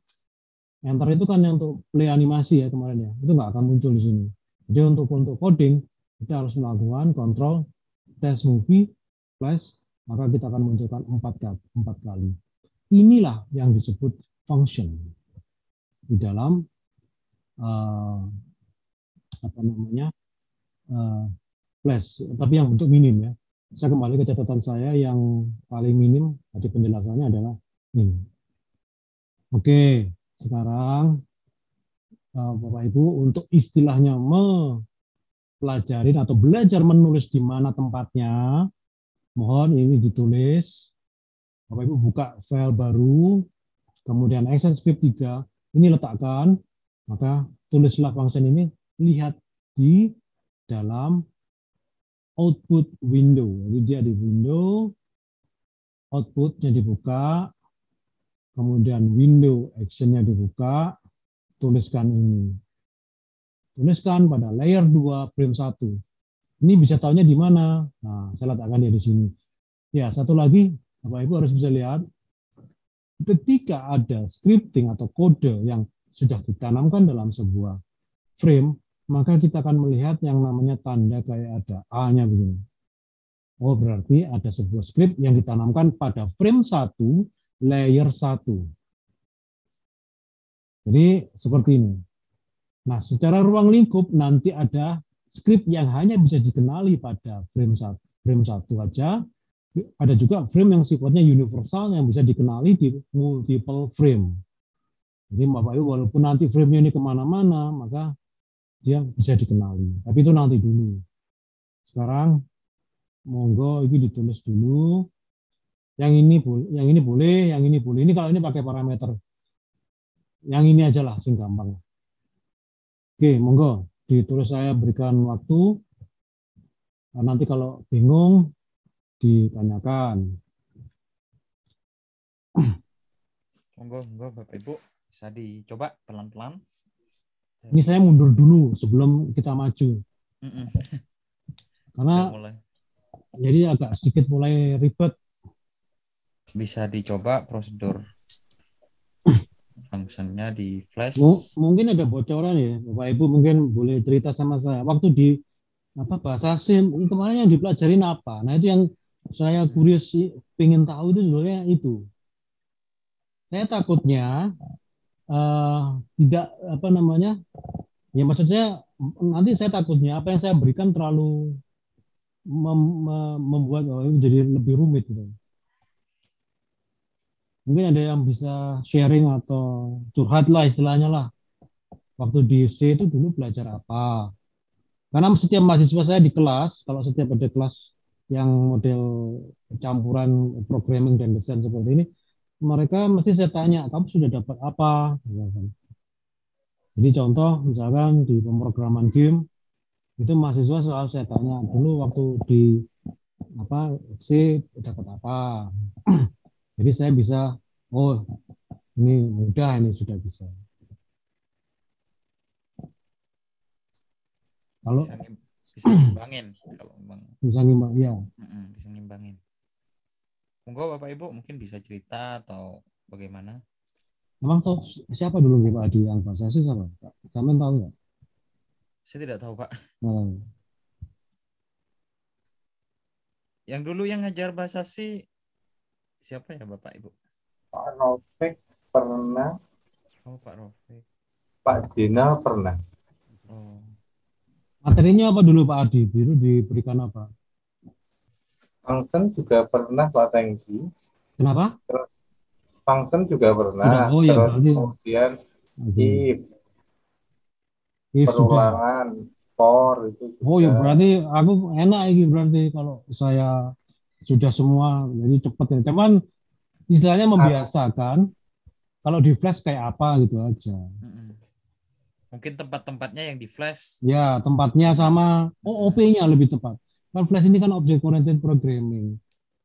enter itu kan yang untuk play animasi ya kemarin ya, itu nggak akan muncul di sini. Jadi untuk coding, kita harus melakukan kontrol test movie plus, maka kita akan munculkan 4 kali. Inilah yang disebut function di dalam Flash, tapi yang bentuk minim ya. Saya kembali ke catatan saya yang paling minim, tadi penjelasannya adalah ini. Oke, sekarang Bapak Ibu untuk istilahnya mempelajari atau belajar menulis di mana tempatnya, mohon ini ditulis. Bapak Ibu buka file baru, kemudian Excel script 3, ini letakkan, maka tulislah function ini, lihat di dalam output window. Jadi dia di window, outputnya dibuka, kemudian window actionnya dibuka, tuliskan ini. Tuliskan pada layer 2 frame 1. Ini bisa tahunya di mana? Nah, saya letakkan dia di sini. Ya, satu lagi, Bapak Ibu harus bisa lihat, ketika ada scripting atau kode yang sudah ditanamkan dalam sebuah frame, maka kita akan melihat yang namanya tanda kayak ada A-nya begini. Oh, berarti ada sebuah script yang ditanamkan pada frame 1, layer 1. Jadi seperti ini. Nah, secara ruang lingkup nanti ada script yang hanya bisa dikenali pada frame satu aja. Ada juga frame yang sifatnya universal yang bisa dikenali di multiple frame. Jadi Bapak Ibu walaupun nanti frame-nya ini kemana-mana, maka dia bisa dikenali. Tapi itu nanti dulu. Sekarang monggo ini ditulis dulu. Yang ini boleh, yang ini boleh, yang ini boleh. Ini kalau ini pakai parameter. Yang ini aja lah, sing gampang. Oke, monggo ditulis, saya berikan waktu. Nanti kalau bingung ditanyakan. Monggo Bapak Ibu bisa dicoba pelan-pelan. Ini saya mundur dulu sebelum kita maju. Mm-mm. Karena Udah mulai. jadi agak sedikit mulai ribet. Bisa dicoba prosedur fungsinya di Flash. Mungkin ada bocoran ya, Bapak Ibu mungkin boleh cerita sama saya. Waktu di bahasa SIM kemarin yang dipelajarin apa? Nah itu yang saya curious sih, pengen tahu itu sebenarnya itu. Saya takutnya tidak apa namanya, ya maksudnya nanti saya takutnya apa yang saya berikan terlalu membuat jadi lebih rumit gitu. Mungkin ada yang bisa sharing atau curhat lah istilahnya lah. Waktu di C itu dulu belajar apa? Karena setiap mahasiswa saya di kelas, kalau setiap ada kelas yang model campuran programming dan desain seperti ini, mereka mesti saya tanya, kamu sudah dapat apa? Jadi contoh, misalkan di pemrograman game, itu mahasiswa selalu saya tanya, dulu waktu di C dapat apa? Jadi saya bisa, oh ini mudah, ini sudah bisa. Kalau bisa ngimbangin kalau memang bisa ngimbang, ya. Bisa ngimbangin. Monggo Bapak Ibu mungkin bisa cerita atau bagaimana? Emang tahu siapa dulu nih Pak Adi yang bahasa sih siapa? Sampean tahu nggak? Saya tidak tahu Pak. Nah, Yang dulu yang ngajar bahasa sih siapa ya Bapak Ibu? Pak Rofik pernah, Oh Pak Rofik. Pak Dina pernah. Oh. materinya apa dulu Pak Adi? Dulu diberikan apa? Function juga pernah Pak Tenggi. Kenapa? Terus function juga Sudah. pernah. Oh ya Terus berarti. kemudian if, If sudah. perulangan, for itu Oh ya juga. berarti aku enak ini berarti kalau saya sudah semua jadi cepet ya. Cuman istilahnya membiasakan kalau di flash kayak apa gitu aja. Mungkin tempat-tempatnya yang di flash. Ya tempatnya sama OOP-nya lebih tepat. Kan flash ini kan object oriented programming.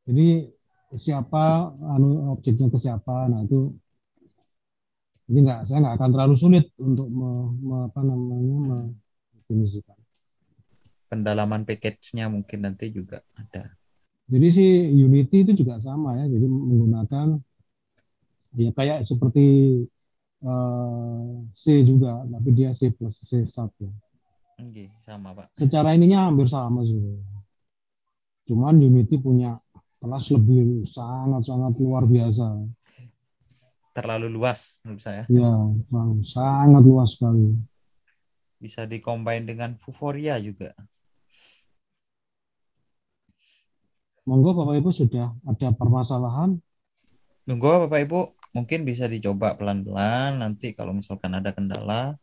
Jadi siapa objeknya ke siapa, nah itu jadi saya nggak akan terlalu sulit untuk mendefinisikan. Pendalaman package-nya mungkin nanti juga ada. Jadi si Unity itu juga sama ya, jadi menggunakan ya kayak seperti C juga, tapi dia C plus C satu. Oke, sama Pak. Secara ininya hampir sama sih. Cuman Unity punya kelas lebih sangat-sangat luar biasa. Terlalu luas menurut saya. Ya, sangat luas sekali. Bisa dikombin dengan Vuforia juga. Monggo Bapak Ibu sudah ada permasalahan? Monggo Bapak Ibu mungkin bisa dicoba pelan-pelan. Nanti kalau misalkan ada kendala.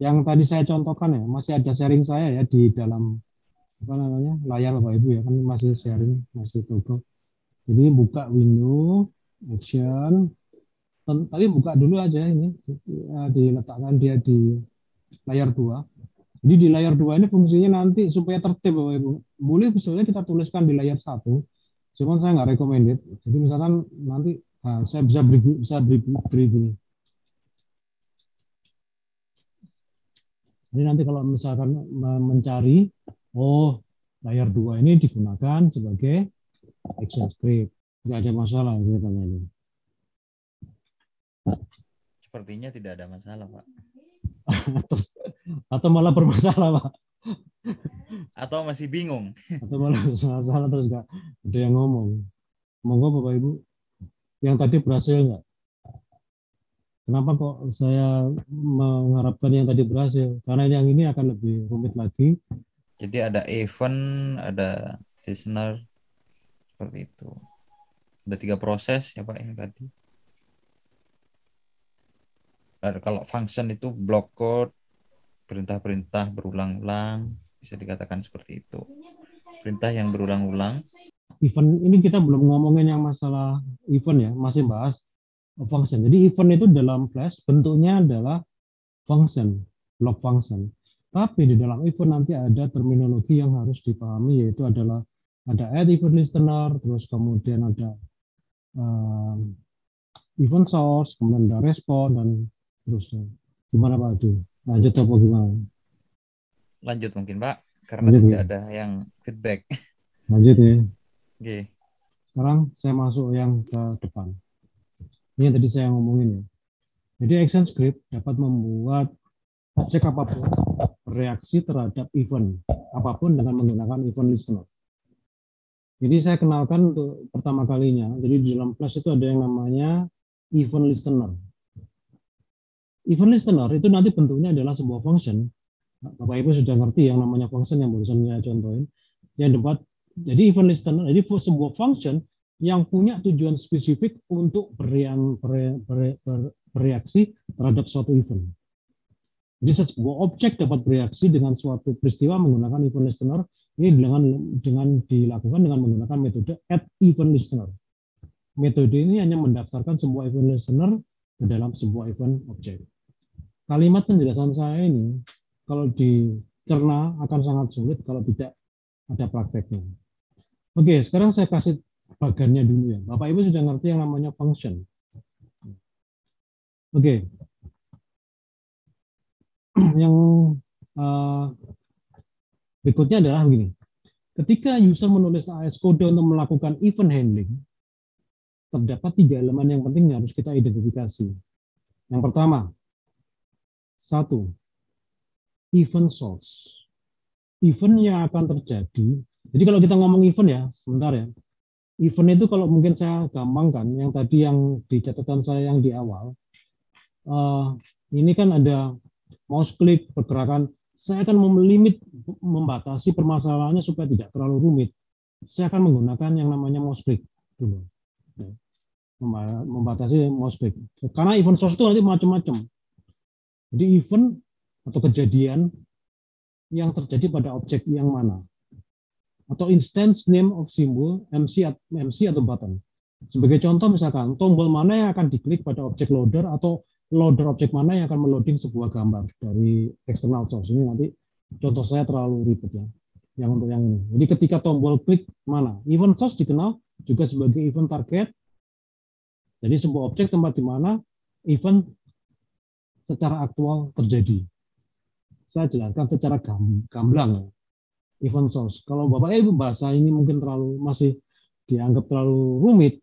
Yang tadi saya contohkan ya, masih ada sharing saya ya di dalam layar Bapak Ibu ya, kan masih sharing, masih toggle. Jadi buka window, action, tapi buka dulu aja ini, diletakkan dia di layar 2. Jadi di layar 2 ini fungsinya nanti supaya tertib Bapak Ibu. Boleh misalnya kita tuliskan di layar 1, cuman saya nggak recommended. Jadi misalkan nanti saya bisa beri gini. Jadi nanti kalau misalkan mencari, layar 2 ini digunakan sebagai action script. Tidak ada masalah ceritanya ini. Sepertinya tidak ada masalah, Pak. Atau malah bermasalah, Pak. Atau masih bingung. Atau malah bermasalah terus nggak ada yang ngomong. Monggo Bapak Ibu. Yang tadi berhasil nggak? Kenapa kok saya mengharapkan yang tadi berhasil? Karena yang ini akan lebih rumit lagi. Jadi ada event, ada listener, seperti itu. Ada 3 proses ya Pak yang tadi. Kalau function itu block code, perintah-perintah berulang-ulang, bisa dikatakan seperti itu. Perintah yang berulang-ulang. Event ini kita belum ngomongin yang masalah event ya, masih bahas function. Jadi event itu dalam Flash bentuknya adalah function, block function. Tapi di dalam event nanti ada terminologi yang harus dipahami, yaitu adalah ada add event listener, terus kemudian ada uh, event source, kemudian ada respon, dan seterusnya. Gimana Pak Adu? Lanjut apa gimana? Lanjut mungkin Pak, karena Lanjut tidak ya. ada yang feedback. Lanjut ya. Oke. Sekarang saya masuk yang ke depan. Ini yang tadi saya ngomongin ya. Jadi action script dapat membuat objek apapun bereaksi terhadap event apapun dengan menggunakan event listener. Jadi saya kenalkan untuk pertama kalinya. Jadi di dalam Flash itu ada yang namanya event listener. Event listener itu nanti bentuknya adalah sebuah function. Bapak Ibu sudah ngerti yang namanya function yang barusan saya contohin. Yang dapat jadi event listener, jadi sebuah function yang punya tujuan spesifik untuk bereaksi terhadap suatu event. Jadi sebuah objek dapat bereaksi dengan suatu peristiwa menggunakan event listener. Ini dengan dilakukan dengan menggunakan metode add event listener. Metode ini hanya mendaftarkan sebuah event listener ke dalam sebuah event objek. Kalimat penjelasan saya ini kalau dicerna akan sangat sulit kalau tidak ada prakteknya. Oke, sekarang saya kasih bagannya dulu ya. Bapak Ibu sudah ngerti yang namanya function. Oke, yang berikutnya adalah begini. Ketika user menulis AS kode untuk melakukan event handling, terdapat 3 elemen yang penting yang harus kita identifikasi. Yang pertama, 1, event source. Event yang akan terjadi. Jadi kalau kita ngomong event ya, sebentar ya. Event itu kalau mungkin saya gampangkan, yang tadi yang di catatan saya yang di awal, ini kan ada mouse click, pergerakan. Saya akan membatasi permasalahannya supaya tidak terlalu rumit. Saya akan menggunakan yang namanya mouse click dulu. Membatasi mouse click. Karena event source itu nanti macam-macam. Jadi event atau kejadian yang terjadi pada objek yang mana. Atau instance name of symbol, MC atau button. Sebagai contoh misalkan, tombol mana yang akan diklik pada objek loader atau loader objek mana yang akan meloading sebuah gambar dari external source. Ini nanti contoh saya terlalu ribet ya. Yang untuk yang ini. Jadi ketika tombol klik mana, event source dikenal juga sebagai event target. Jadi sebuah objek tempat di mana event secara aktual terjadi. Saya jelaskan secara gamblang. Event source. Kalau Bapak Ibu bahasa ini mungkin masih dianggap terlalu rumit.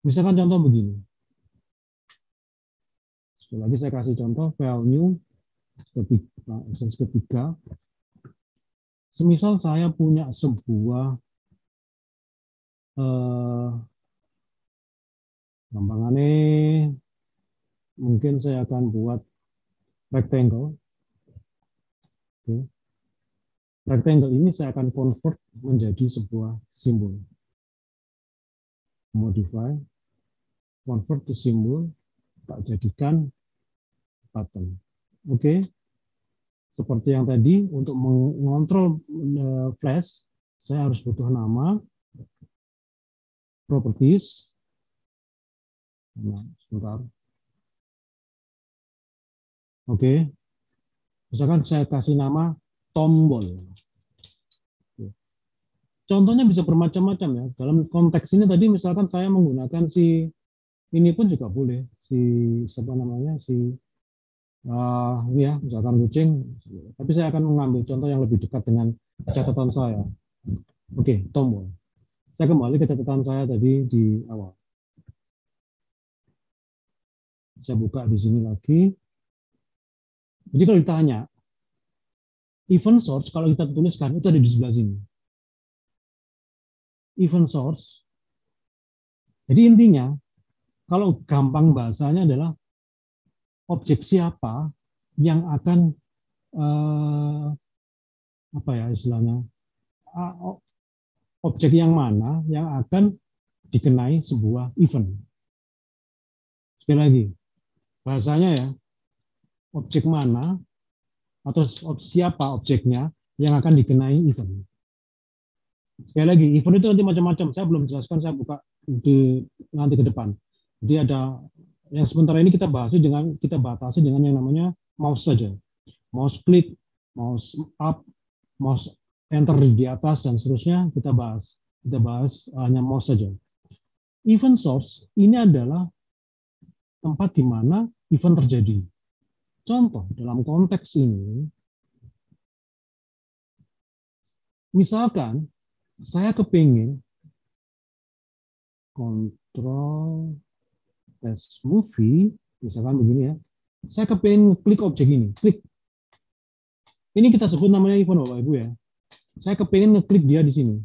Misalkan contoh begini. Sekali lagi saya kasih contoh value ketiga. Semisal saya punya sebuah gampangannya mungkin saya akan buat rectangle. Oke. Rectangle ini saya akan convert menjadi sebuah simbol. Modify, convert to symbol, tak jadikan button. Oke. Seperti yang tadi, untuk mengontrol Flash, saya harus butuh nama, properties. Nah, sebentar. Oke. Misalkan saya kasih nama tombol. Contohnya bisa bermacam-macam ya. Dalam konteks ini tadi misalkan saya menggunakan ini pun juga boleh. Siapa namanya? Ini ya, misalkan kucing. Tapi saya akan mengambil contoh yang lebih dekat dengan catatan saya. Oke, tombol. Saya kembali ke catatan saya tadi di awal. Saya buka di sini lagi. Jadi kalau ditanya, event source kalau kita tuliskan itu ada di sebelah sini. Event source. Jadi intinya, kalau gampang bahasanya adalah objek siapa yang akan apa ya istilahnya, objek yang mana yang akan dikenai sebuah event. Sekali lagi, bahasanya ya, objek mana atau siapa objeknya yang akan dikenai event. Sekali lagi, event itu nanti macam-macam. Saya belum jelaskan, saya buka nanti ke depan. Jadi ada yang sementara ini kita batasi dengan yang namanya mouse saja. Mouse klik, mouse up, mouse enter di atas dan seterusnya kita bahas. Kita bahas hanya mouse saja. Event source ini adalah tempat di mana event terjadi. Contoh dalam konteks ini, misalkan saya kepingin kontrol test movie, misalkan begini ya, saya kepingin klik objek ini, klik. Ini kita sebut namanya event, Bapak Ibu ya. Saya kepingin ngeklik dia di sini.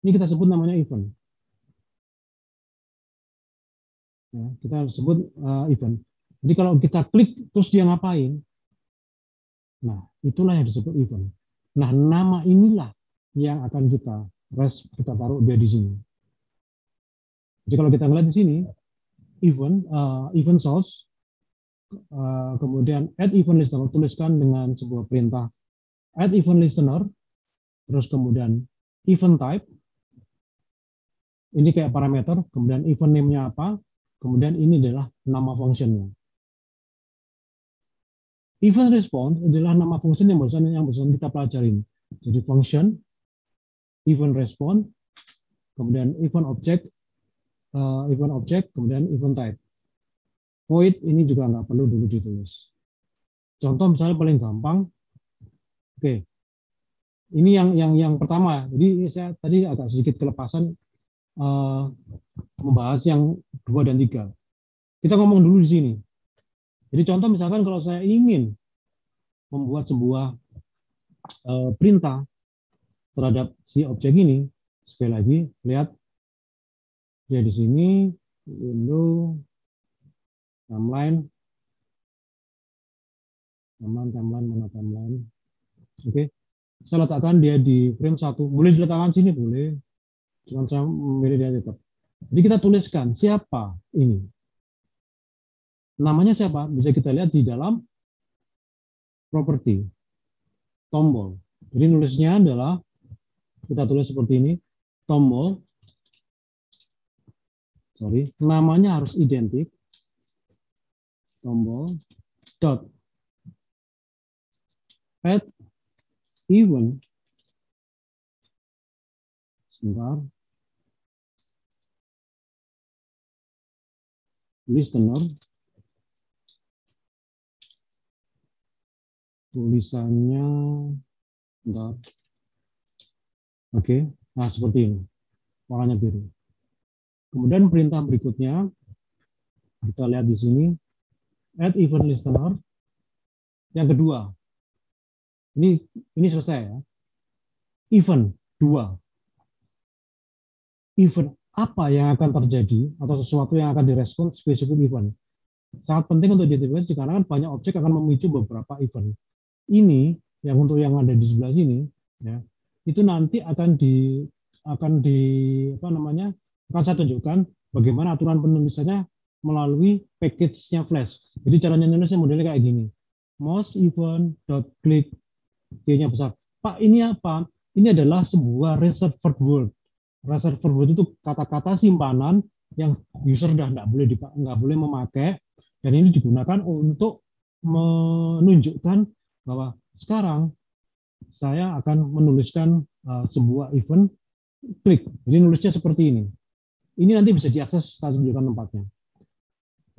Ini kita sebut namanya event. Ya, kita sebut event. Jadi kalau kita klik terus dia ngapain? Nah, itulah yang disebut event. Nah, nama inilah yang akan kita taruh dia di sini. Jadi kalau kita ngeliat di sini, event source, kemudian add event listener, tuliskan dengan sebuah perintah add event listener, terus kemudian event type, ini kayak parameter, kemudian event name-nya apa, kemudian ini adalah nama functionnya. Event response adalah nama function yang barusan kita pelajarin. Jadi function, event response, kemudian event object, kemudian event type. Void ini juga nggak perlu dulu ditulis. Contoh misalnya paling gampang, oke, ini yang pertama. Jadi saya tadi agak sedikit kelepasan membahas yang 2 dan 3. Kita ngomong dulu di sini. Jadi contoh misalkan kalau saya ingin membuat sebuah perintah terhadap si objek ini, sekali lagi lihat dia di sini, window, timeline, mana timeline. Oke, saya letakkan dia di frame 1. Boleh diletakkan sini, boleh. Cuma saya memilih dia tetap. Jadi kita tuliskan siapa ini. Namanya siapa? Bisa kita lihat di dalam property, tombol. Jadi nulisnya adalah, kita tulis seperti ini, tombol, namanya harus identik, tombol, dot, add, event, sebentar, listener, tulisannya, bentar. Oke, nah seperti ini, warnanya biru. Kemudian perintah berikutnya, kita lihat di sini, add event listener. Yang kedua, ini selesai ya. Event 2. Event apa yang akan terjadi atau sesuatu yang akan direspon spesifik event. Sangat penting untuk diidentifikasi karena kan banyak objek akan memicu beberapa event. Ini yang untuk yang ada di sebelah sini ya, itu nanti akan saya tunjukkan bagaimana aturan penulisannya melalui package-nya Flash. Jadi caranya nulisnya modelnya kayak gini. Mouse event dot click, D-nya besar. Pak, ini apa? Ini adalah sebuah reserved word. Reserved word itu kata-kata simpanan yang user dah nggak boleh memakai, dan ini digunakan untuk menunjukkan bahwa sekarang saya akan menuliskan sebuah event klik. Jadi nulisnya seperti ini. Ini nanti bisa diakses, saya tunjukkan tempatnya.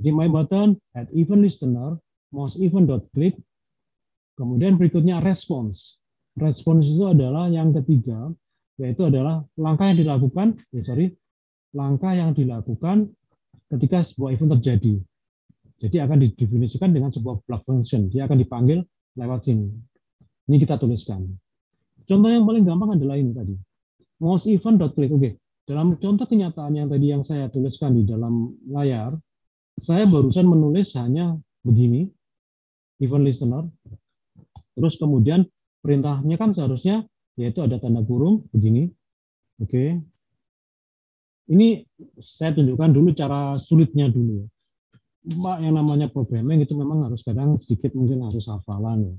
Jadi my button, add event listener, mouse event dot click, kemudian berikutnya response. Response itu adalah yang ketiga, yaitu adalah langkah yang dilakukan ketika sebuah event terjadi. Jadi akan didefinisikan dengan sebuah block function. Dia akan dipanggil lewat sini. Ini kita tuliskan. Contoh yang paling gampang adalah ini tadi. Mouse event dot click. Oke. Dalam contoh kenyataan yang tadi yang saya tuliskan di dalam layar, saya barusan menulis hanya begini, event listener. Terus kemudian perintahnya kan seharusnya yaitu ada tanda kurung begini. Oke. Ini saya tunjukkan dulu cara sulitnya dulu ya. Pak, yang namanya programming itu memang harus kadang sedikit mungkin harus hafalan ya.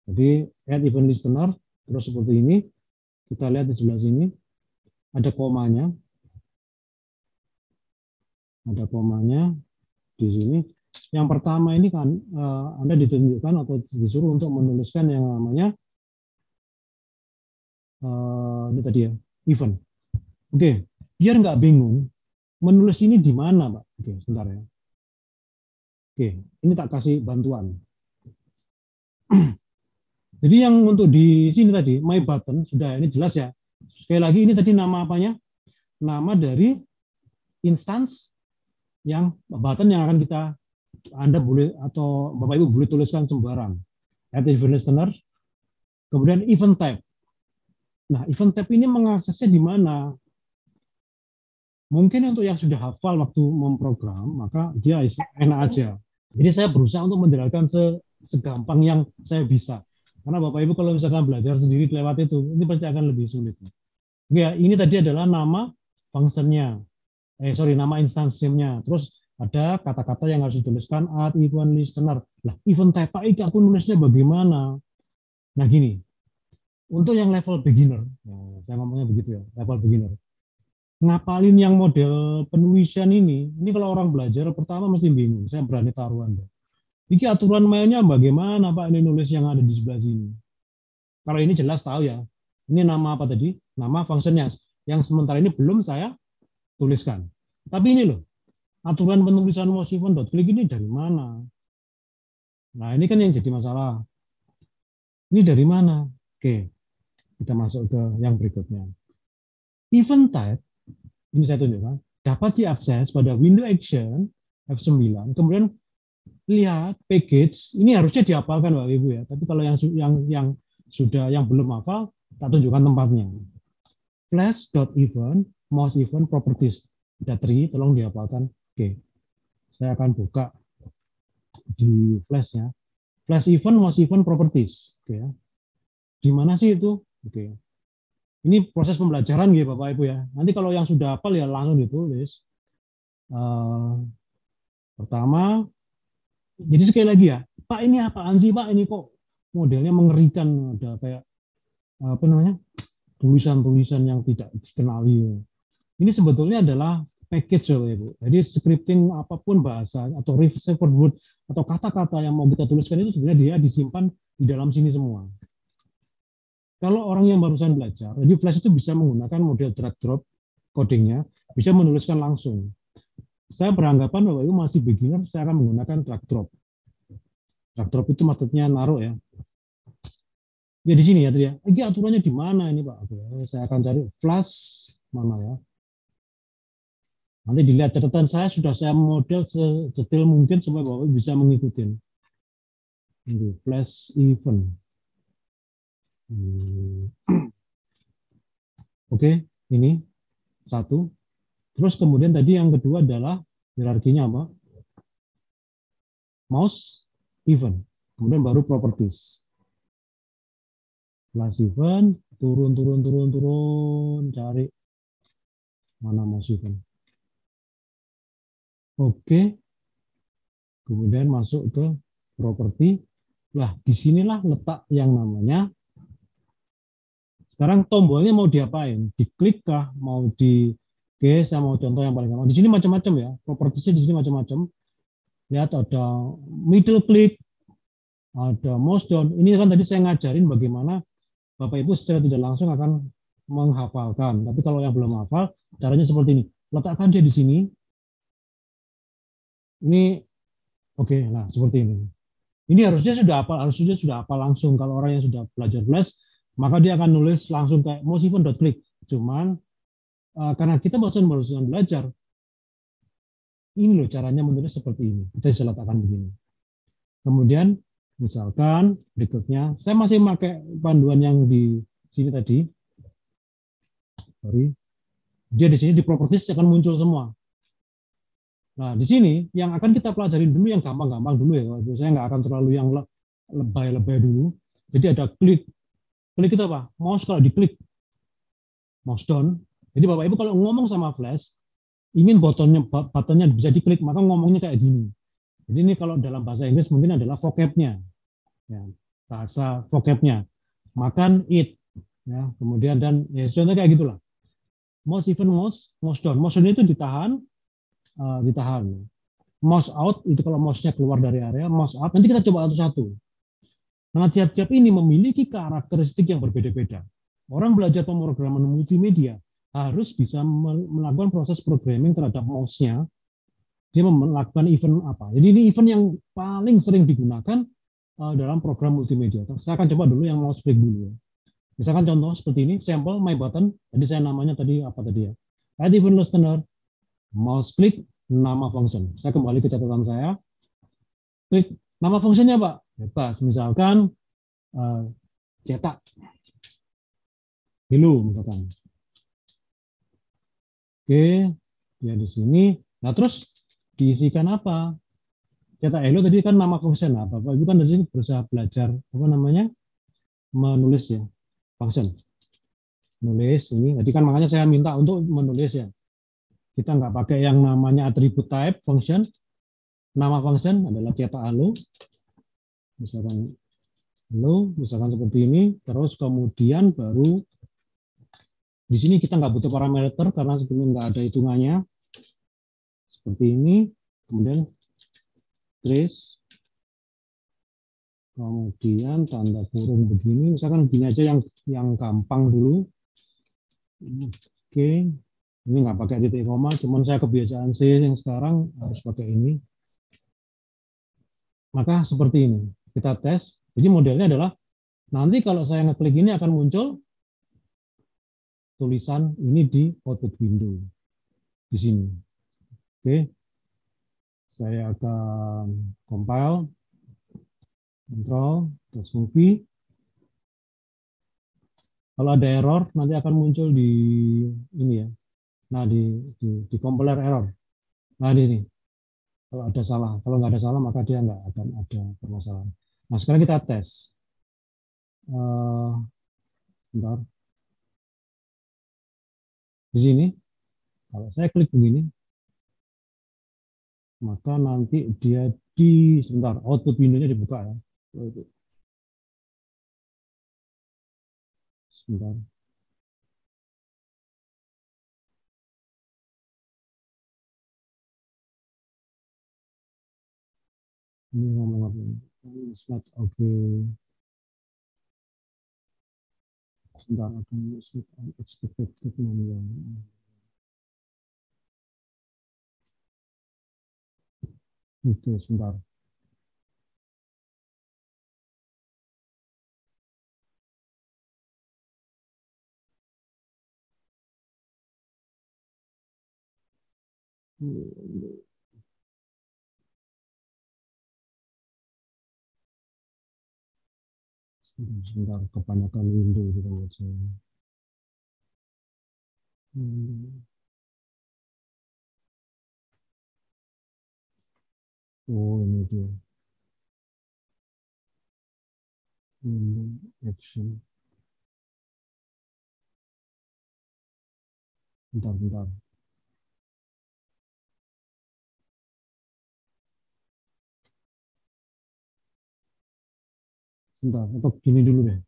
Jadi add event listener, terus seperti ini. Kita lihat di sebelah sini ada komanya. Ada komanya di sini. Yang pertama ini kan Anda ditunjukkan atau disuruh untuk menuliskan yang namanya ini tadi ya, event. Oke, biar nggak bingung, menulis ini di mana, Pak? Oke, sebentar ya. Oke, ini tak kasih bantuan. Jadi yang untuk di sini tadi, my button, sudah ini jelas ya. Sekali lagi ini tadi nama apanya? Nama dari instance yang button yang akan Anda boleh atau Bapak Ibu boleh tuliskan sembarang. Add event listener, kemudian event type. Nah, event type ini mengaksesnya di mana? Mungkin untuk yang sudah hafal waktu memprogram, maka dia enak aja. Jadi saya berusaha untuk menjelaskan segampang yang saya bisa. Karena Bapak Ibu kalau misalkan belajar sendiri lewat itu, ini pasti akan lebih sulit. Ya, ini tadi adalah nama fungsinya. Nama instance name-nya. Terus ada kata-kata yang harus dituliskan add event listener. Nah, event type itu aku nulisnya bagaimana? Nah, gini. Untuk yang level beginner, nah, saya ngomongnya begitu ya, level beginner. Ngapalin yang model penulisan ini kalau orang belajar pertama mesti bingung. Saya berani taruhan. Ini aturan mainnya bagaimana Pak ini nulis yang ada di sebelah sini. Kalau ini jelas tahu ya. Ini nama apa tadi? Nama fungsinya. Yang sementara ini belum saya tuliskan. Tapi ini loh, aturan penulisan mouse-event.click ini dari mana? Nah ini kan yang jadi masalah. Ini dari mana? Oke, kita masuk ke yang berikutnya. Event type, ini saya tunjukkan, dapat diakses pada window action F9. Kemudian lihat package, ini harusnya dihafalkan Bapak Ibu ya. Tapi kalau yang belum hafal, tak tunjukkan tempatnya. Flash.event, mouse event properties. Ada 3, tolong dihafalkan. Oke. Saya akan buka di Flash-nya. Flash event, mouse event properties. Oke ya. Di mana sih itu? Oke. Ini proses pembelajaran ya Bapak Ibu ya. Nanti kalau yang sudah hafal ya langsung ditulis. Pertama, jadi sekali lagi ya, Pak ini apaan sih Pak? Ini kok modelnya mengerikan, ada kayak apa namanya, tulisan-tulisan yang tidak dikenali. Ini sebetulnya adalah package ya Ibu. Jadi scripting apapun bahasa atau reserved word atau kata-kata yang mau kita tuliskan itu sebenarnya dia disimpan di dalam sini semua. Kalau orang yang barusan belajar, jadi Flash itu bisa menggunakan model drag drop codingnya, bisa menuliskan langsung. Saya beranggapan Bapak Ibu masih beginner, saya akan menggunakan drag drop. Drag drop itu maksudnya naruh ya. Ya di sini ya tadi ya. Ini aturannya di mana ini Pak? Oke, saya akan cari Flash mana ya. Nanti dilihat catatan saya model sedetail mungkin supaya Bapak Ibu bisa mengikuti. Ini Flash event. Oke, ini satu. Terus kemudian tadi yang kedua adalah hierarkinya apa? Mouse event. Kemudian baru properties. Flash event, turun, cari mana mouse event. Oke. Kemudian masuk ke properti. Nah, disinilah letak yang namanya. Sekarang tombolnya mau diapain? Diklik kah? Mau di Oke, saya mau contoh yang paling gampang. Di sini macam-macam ya. Propertiesnya di sini macam-macam. Lihat ada middle click, ada mouse down. Ini kan tadi saya ngajarin bagaimana Bapak Ibu secara tidak langsung akan menghafalkan. Tapi kalau yang belum hafal, caranya seperti ini. Letakkan dia di sini. Ini oke, nah seperti ini. Ini harusnya sudah hafal langsung. Kalau orang yang sudah belajar Flash, maka dia akan nulis langsung kayak mouse-event.click. Cuman karena kita barusan belajar, ini loh caranya menulis seperti ini. Kita bisa letakkan begini. Kemudian, misalkan berikutnya, saya masih pakai panduan yang di sini tadi. Sorry. Dia di sini di properties akan muncul semua. Nah, di sini yang akan kita pelajarin dulu yang gampang-gampang dulu ya. Saya nggak akan terlalu yang lebay-lebay dulu. Jadi ada klik. Klik itu apa? Mouse kalau diklik, mouse down. Jadi Bapak Ibu kalau ngomong sama Flash, ingin buttonnya bisa diklik, maka ngomongnya kayak gini. Jadi ini kalau dalam bahasa Inggris mungkin adalah vocabnya, ya, bahasa vocabnya. Makan, eat, ya, kemudian dan ya, contohnya kayak gitulah. Mouse even mouse down. Mouse down itu ditahan, ditahan. Mouse out itu kalau mouse-nya keluar dari area, mouse up. Nanti kita coba satu-satu. Nah, tiap-tiap ini memiliki karakteristik yang berbeda-beda. Orang belajar pemrograman multimedia harus bisa melakukan proses programming terhadap mouse-nya. Dia melakukan event apa. Jadi ini event yang paling sering digunakan dalam program multimedia. Saya akan coba dulu yang mouse click dulu. Misalkan contoh seperti ini, sampel my button. Jadi saya namanya tadi apa tadi ya? Add event listener, mouse click, nama function. Saya kembali ke catatan saya. Klik nama fungsinya Pak. Bebas. Misalkan cetak. Hello misalkan. Oke, ya di sini. Nah terus diisikan apa? Cetak hello tadi kan nama function. Nah, Bapak Ibu kan dari sini berusaha belajar apa namanya menulis ya function. Nulis ini. Jadi kan makanya saya minta untuk menulis ya. Kita nggak pakai yang namanya attribute type function. Nama function adalah cetak halo. Misalkan halo, misalkan seperti ini. Terus kemudian baru di sini kita nggak butuh parameter karena sebelumnya nggak ada hitungannya. Seperti ini. Kemudian trace. Kemudian tanda kurung begini. Misalkan begini aja yang gampang dulu. Oke. Ini nggak pakai titik koma. Cuman saya kebiasaan C yang sekarang harus pakai ini. Maka seperti ini. Kita tes. Jadi modelnya adalah nanti kalau saya ngeklik ini akan muncul tulisan ini di output window. Di sini. Oke. Saya akan compile, control, test movie. Kalau ada error nanti akan muncul di ini ya. Nah di compiler error. Nah di sini. Kalau ada salah, kalau nggak ada salah maka dia nggak akan ada permasalahan. Nah sekarang kita tes. Bentar. Di sini, kalau saya klik begini, maka nanti dia sebentar, output window-nya dibuka ya. Sebentar. Ini ngomong apa ini? Oke. Sebentar, akan unexpected manual. Oke, sebentar. Sebentar, kebanyakan window di tempat saya. Oh, ini dia. Action. Bentar. Bentar, atau gini dulu deh.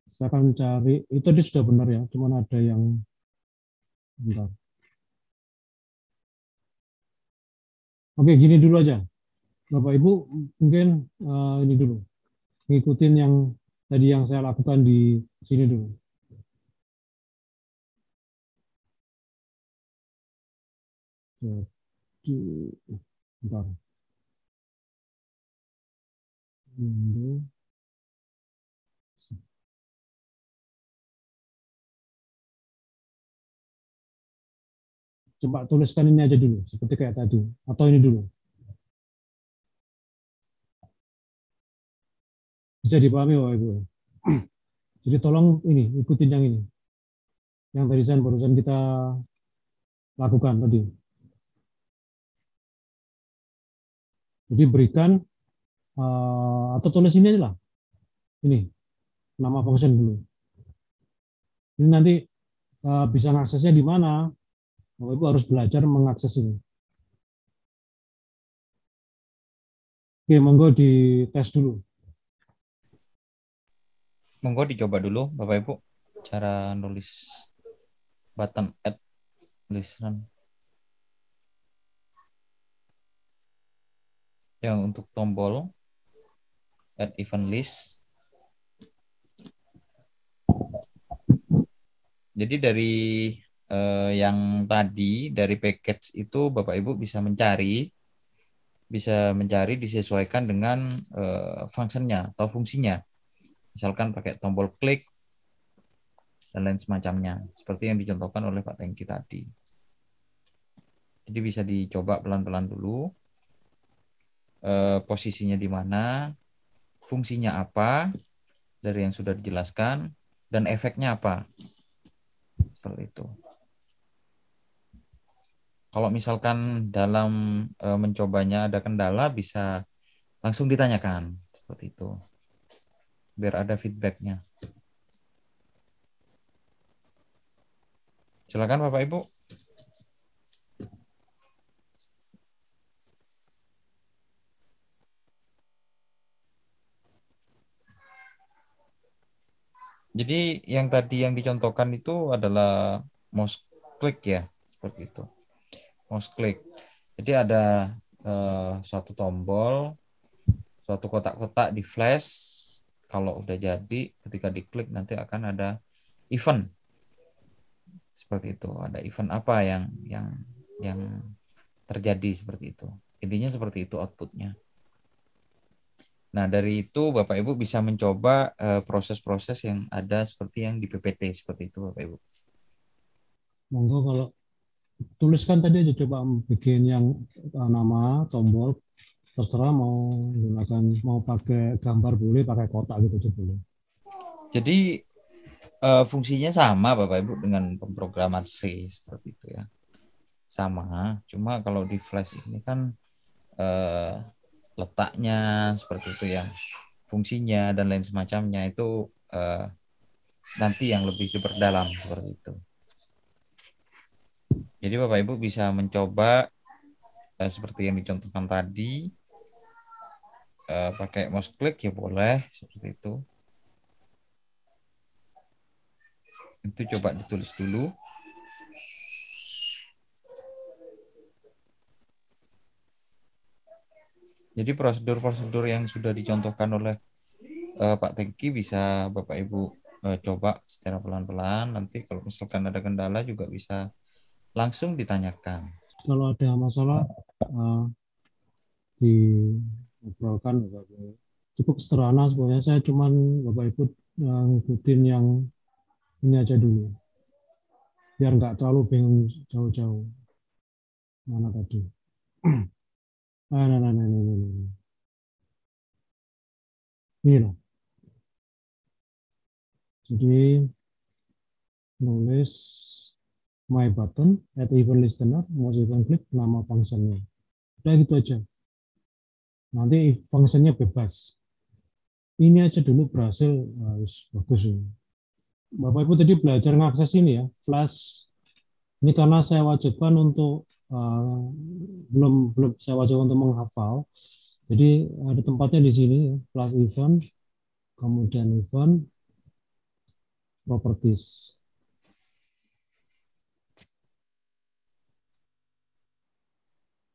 Saya akan cari, itu tadi sudah benar ya, cuman ada yang, bentar. Oke, gini dulu aja. Bapak Ibu mungkin ini dulu, ngikutin yang tadi yang saya lakukan di sini dulu. Jadi, bentar. Window. Coba tuliskan ini aja dulu, seperti kayak tadi. Atau ini dulu. Bisa dipahami Bapak Ibu. Jadi tolong ini, ikutin yang ini. Yang barusan kita lakukan tadi. Jadi berikan atau tulis ini aja lah. Ini nama function dulu. Ini nanti bisa mengaksesnya di mana. Bapak Ibu harus belajar mengakses ini. Oke, monggo dites dulu. Monggo dicoba dulu Bapak Ibu cara nulis button add listen. Yang untuk tombol add event list. Jadi dari yang tadi dari package itu Bapak Ibu bisa mencari disesuaikan dengan functionnya atau fungsinya. Misalkan pakai tombol klik dan lain semacamnya, seperti yang dicontohkan oleh Pak Tengki tadi. Jadi bisa dicoba pelan-pelan dulu, posisinya di mana, fungsinya apa dari yang sudah dijelaskan, dan efeknya apa. Seperti itu. Kalau misalkan dalam mencobanya ada kendala, bisa langsung ditanyakan. Seperti itu. Biar ada feedbacknya. Silakan Bapak Ibu. Jadi yang tadi yang dicontohkan itu adalah mouse click ya, seperti itu. Mouse click. Jadi ada suatu tombol, suatu kotak-kotak di flash. Kalau udah jadi, ketika diklik nanti akan ada event. Seperti itu. Ada event apa yang terjadi seperti itu. Intinya seperti itu outputnya. Nah, dari itu Bapak Ibu bisa mencoba proses-proses yang ada seperti yang di PPT, seperti itu Bapak Ibu. Monggo kalau tuliskan tadi aja, coba bikin yang nama tombol, terserah mau gunakan, mau pakai gambar boleh, pakai kotak gitu aja boleh. Jadi fungsinya sama Bapak Ibu dengan pemrograman C seperti itu ya. Sama, cuma kalau di Flash ini kan letaknya seperti itu ya. Fungsinya dan lain semacamnya itu nanti yang lebih diperdalam seperti itu. Jadi Bapak Ibu bisa mencoba seperti yang dicontohkan tadi, pakai mouse click ya boleh seperti itu. Itu coba ditulis dulu. Jadi prosedur-prosedur yang sudah dicontohkan oleh Pak Tengki bisa Bapak Ibu coba secara pelan-pelan. Nanti kalau misalkan ada kendala juga bisa langsung ditanyakan. Kalau ada masalah diobrolkan, cukup sederhana sebenarnya. Saya cuman Bapak Ibu ngikutin yang ini aja dulu, biar nggak terlalu bingung jauh-jauh. Mana tadi? Nah. Ini loh. Jadi nulis my button at event listener, mouse event click, nama functionnya. Udah gitu aja. Nanti functionnya bebas. Ini aja dulu berhasil, bagus ini. Bapak Ibu tadi belajar ngakses ini ya, Flash. Ini karena saya wajibkan untuk belum belum saya wajibkan untuk menghafal. Jadi ada tempatnya di sini, Flash event, kemudian event, properties.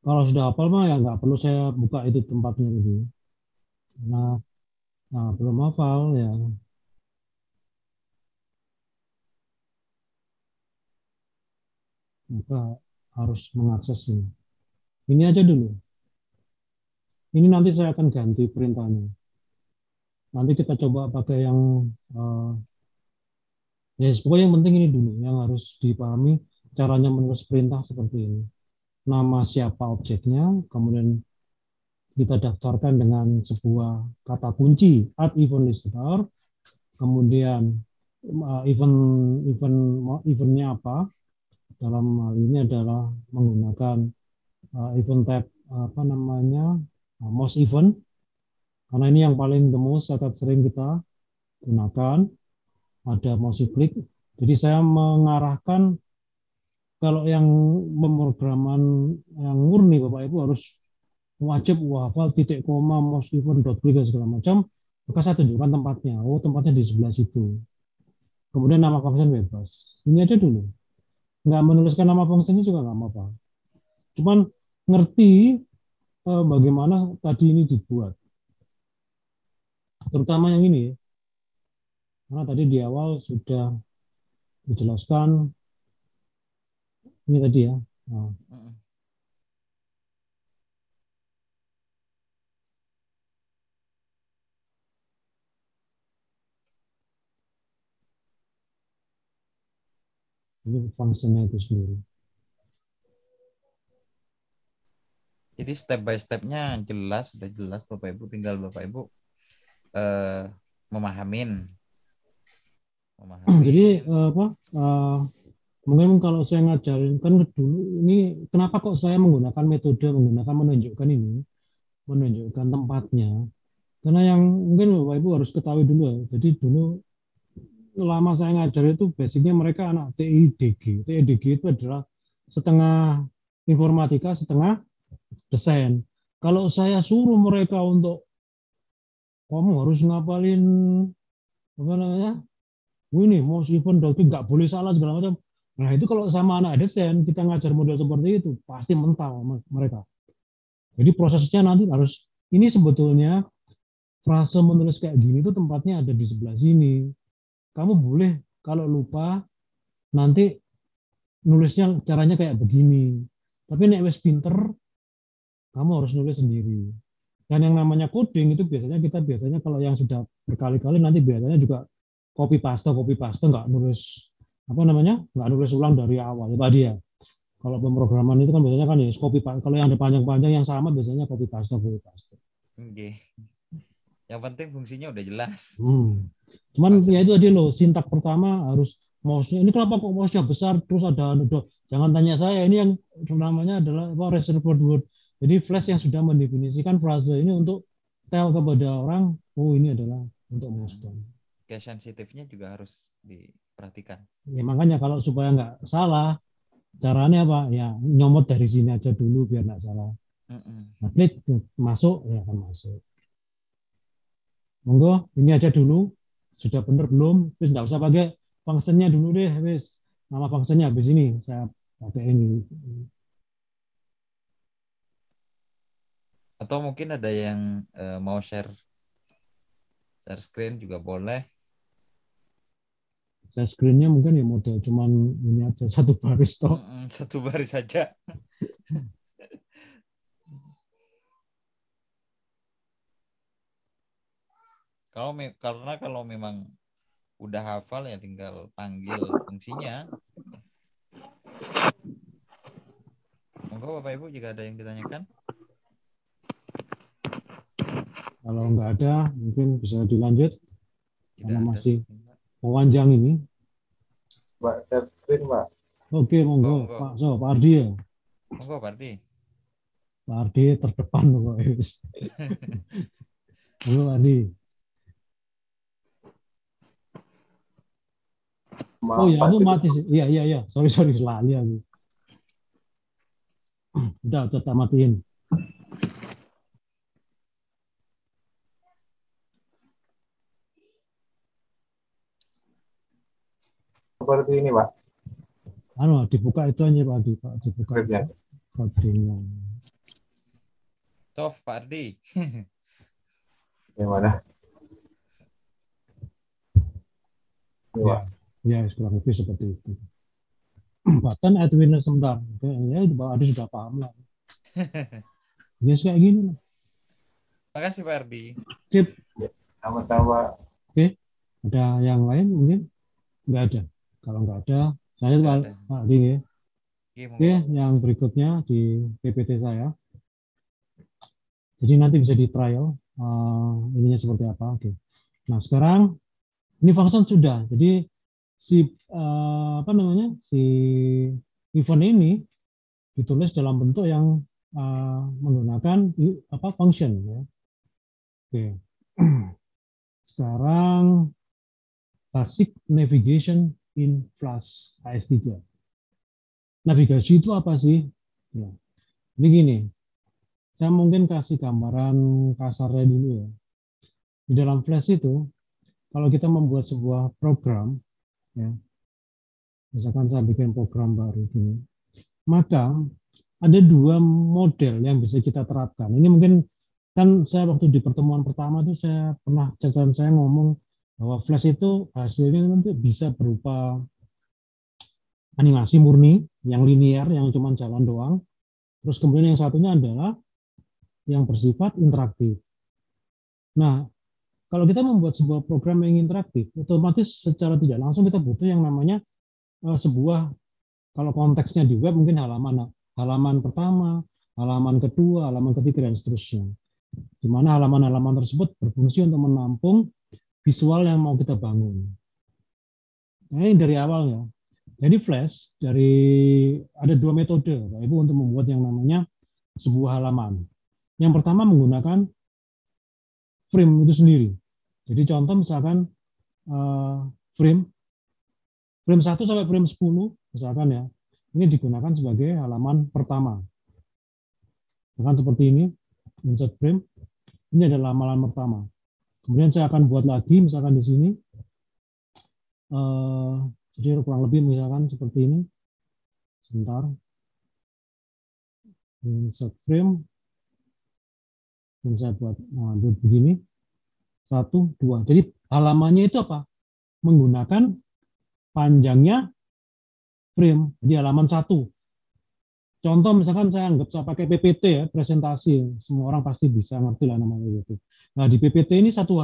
Kalau sudah hafal mah ya nggak perlu saya buka itu tempatnya tadi. Nah, belum hafal ya. Maka harus mengakses ini. Ini aja dulu. Ini nanti saya akan ganti perintahnya. Nanti kita coba pakai yang ya pokoknya yang penting ini dulu yang harus dipahami caranya menulis perintah seperti ini. Nama siapa objeknya, kemudian kita daftarkan dengan sebuah kata kunci add event listener, kemudian event event eventnya apa, dalam hal ini adalah menggunakan event type apa namanya most event, karena ini yang paling the most atau sering kita gunakan. Ada mouse klik. Jadi saya mengarahkan kalau yang pemrograman yang murni Bapak Ibu harus wajib hafal titik koma mouse event dot klik dan segala macam. Maka saya tunjukkan tempatnya. Oh, tempatnya di sebelah situ. Kemudian nama function bebas. Ini aja dulu. Nggak menuliskan nama fungsinya juga nggak apa-apa. Cuman ngerti bagaimana tadi ini dibuat. Terutama yang ini. Karena tadi di awal sudah dijelaskan ini tadi ya. Nah, ini fungsinya itu sendiri. Jadi step by stepnya jelas, sudah jelas Bapak Ibu, tinggal Bapak Ibu memahamin. Jadi mungkin kalau saya ngajarin kan dulu ini kenapa kok saya menggunakan metode menunjukkan ini, menunjukkan tempatnya. Karena yang mungkin Bapak Ibu harus ketahui dulu ya. Jadi dulu lama saya ngajar itu basicnya mereka anak TIDG. TIDG itu adalah setengah informatika, setengah desain. Kalau saya suruh mereka untuk kamu harus ngapalin apa namanya, ini mouse event nggak boleh salah segala macam. Nah itu kalau sama anak desain kita ngajar model seperti itu pasti mental mereka. Jadi prosesnya nanti harus ini sebetulnya frase menulis kayak gini itu tempatnya ada di sebelah sini. Kamu boleh kalau lupa nanti nulisnya caranya kayak begini. Tapi nek wis pinter kamu harus nulis sendiri. Dan yang namanya coding itu biasanya kalau yang sudah berkali-kali nanti biasanya juga copy paste nggak nulis apa namanya nggak nulis ulang dari awal ya Pak dia. Kalau pemrograman itu kan biasanya kan ya copy paste. Kalau yang ada panjang-panjang yang sama biasanya copy paste. Oke. Yang penting fungsinya udah jelas. Cuman ya itu tadi loh, sintak pertama harus mouse-nya. Ini kenapa kok mouse-nya besar terus ada jangan tanya saya, ini yang namanya adalah reservoir word. Jadi Flash yang sudah mendefinisikan frase ini untuk tell kepada orang, oh ini adalah untuk mouse down. Case sensitifnya juga harus diperhatikan. Ya makanya kalau supaya nggak salah, caranya apa? Ya nyomot dari sini aja dulu biar nggak salah. Nah, klik masuk ya akan masuk. Monggo, ini aja dulu. Sudah benar belum? Terus nggak usah pakai fungsinya dulu deh, wis. Nama fungsinya habis ini saya pakai ini. Atau mungkin ada yang mau share screen juga boleh. Share screen-nya mungkin ya model cuman ini aja satu baris toh. Satu baris saja. Karena kalau memang udah hafal ya tinggal panggil fungsinya. Monggo Bapak Ibu jika ada yang ditanyakan. Kalau nggak ada mungkin bisa dilanjut. Karena masih ada. Mewanjang ini. Mbak, share screen, Mbak. Oke, monggo. Pak Ardi ya. Monggo Pak Ardi. Pak Ardi terdepan kok. Monggo Pak Ardi. Oh ya, aku mati sih. Iya. Sorry, lali aku. Udah tak matiin. Seperti ini, Pak. Dibuka itu aja Pak Ardi, Pak. Dibuka codingnya. Toh Pak Ardi. Gimana? Ya, kurang lebih seperti itu. Bahkan Edwin sebentar, ya Pak Ardi sudah paham lah. Ya kayak gini lah. Makasih Pak Ardi. Sip. Sama-sama. Oke, ada yang lain mungkin? Nggak ada. Kalau nggak ada, saya Pak Ardi ya. Oke, yang berikutnya di PPT saya. Jadi nanti bisa di trial ininya seperti apa. Oke. Nah sekarang ini function sudah. Jadi si si event ini ditulis dalam bentuk yang menggunakan function ya. Oke. Sekarang basic navigation in Flash AS3. Navigasi itu apa sih? Ya. Ini gini, saya mungkin kasih gambaran kasarnya dulu ya. Di dalam Flash itu, kalau kita membuat sebuah program, ya, misalkan saya bikin program baru ini, maka ada dua model yang bisa kita terapkan. Ini mungkin kan saya waktu di pertemuan pertama itu saya pernah catatan saya ngomong bahwa Flash itu hasilnya nanti bisa berupa animasi murni yang linear yang cuma jalan doang. Terus kemudian yang satunya adalah yang bersifat interaktif. Nah, kalau kita membuat sebuah program yang interaktif, otomatis secara tidak langsung kita butuh yang namanya sebuah, kalau konteksnya di web mungkin halaman pertama, halaman kedua, halaman ketiga, dan seterusnya. Di mana halaman-halaman tersebut berfungsi untuk menampung visual yang mau kita bangun. Nah, ini dari awalnya. Jadi Flash ada dua metode, yaitu untuk membuat yang namanya sebuah halaman. Yang pertama menggunakan frame itu sendiri. Jadi contoh misalkan frame 1 sampai frame 10 misalkan ya, ini digunakan sebagai halaman pertama. Misalkan seperti ini, insert frame, ini adalah halaman pertama. Kemudian saya akan buat lagi misalkan di sini. Jadi kurang lebih misalkan seperti ini. Sebentar. Insert frame. Dan saya buat begini. 1, 2. Jadi halamannya itu apa? Menggunakan panjangnya frame. Jadi halaman 1. Contoh misalkan saya pakai PPT ya, presentasi. Semua orang pasti bisa ngerti lah namanya PPT. Nah di PPT ini satu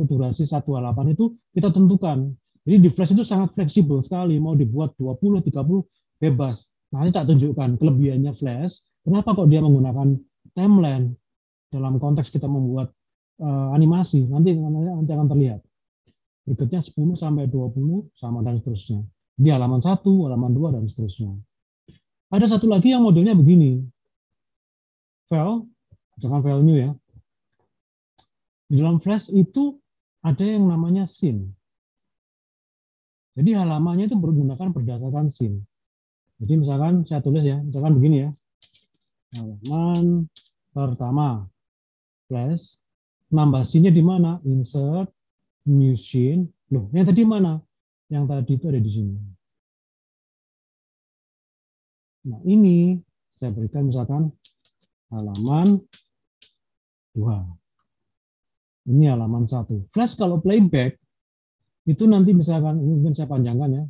durasi, satu halaman itu kita tentukan. Jadi di Flash itu sangat fleksibel sekali, mau dibuat 20, 30, bebas. Nanti tak tunjukkan kelebihannya Flash, kenapa kok dia menggunakan timeline dalam konteks kita membuat animasi, nanti akan terlihat. Berikutnya 10 sampai 20, sama dan seterusnya. Di halaman 1, halaman 2, dan seterusnya. Ada satu lagi yang modelnya begini. File, misalkan file new ya. Di dalam Flash itu ada yang namanya scene. Jadi halamannya itu menggunakan berdasarkan scene. Jadi misalkan saya tulis ya, misalkan begini ya. Halaman pertama, Flash, nambah scene-nya di mana? Insert, new scene. Loh, yang tadi mana? Yang tadi itu ada di sini. Nah ini saya berikan misalkan halaman 2. Ini halaman 1. Flash kalau playback, itu nanti misalkan, ini mungkin saya panjangkan ya.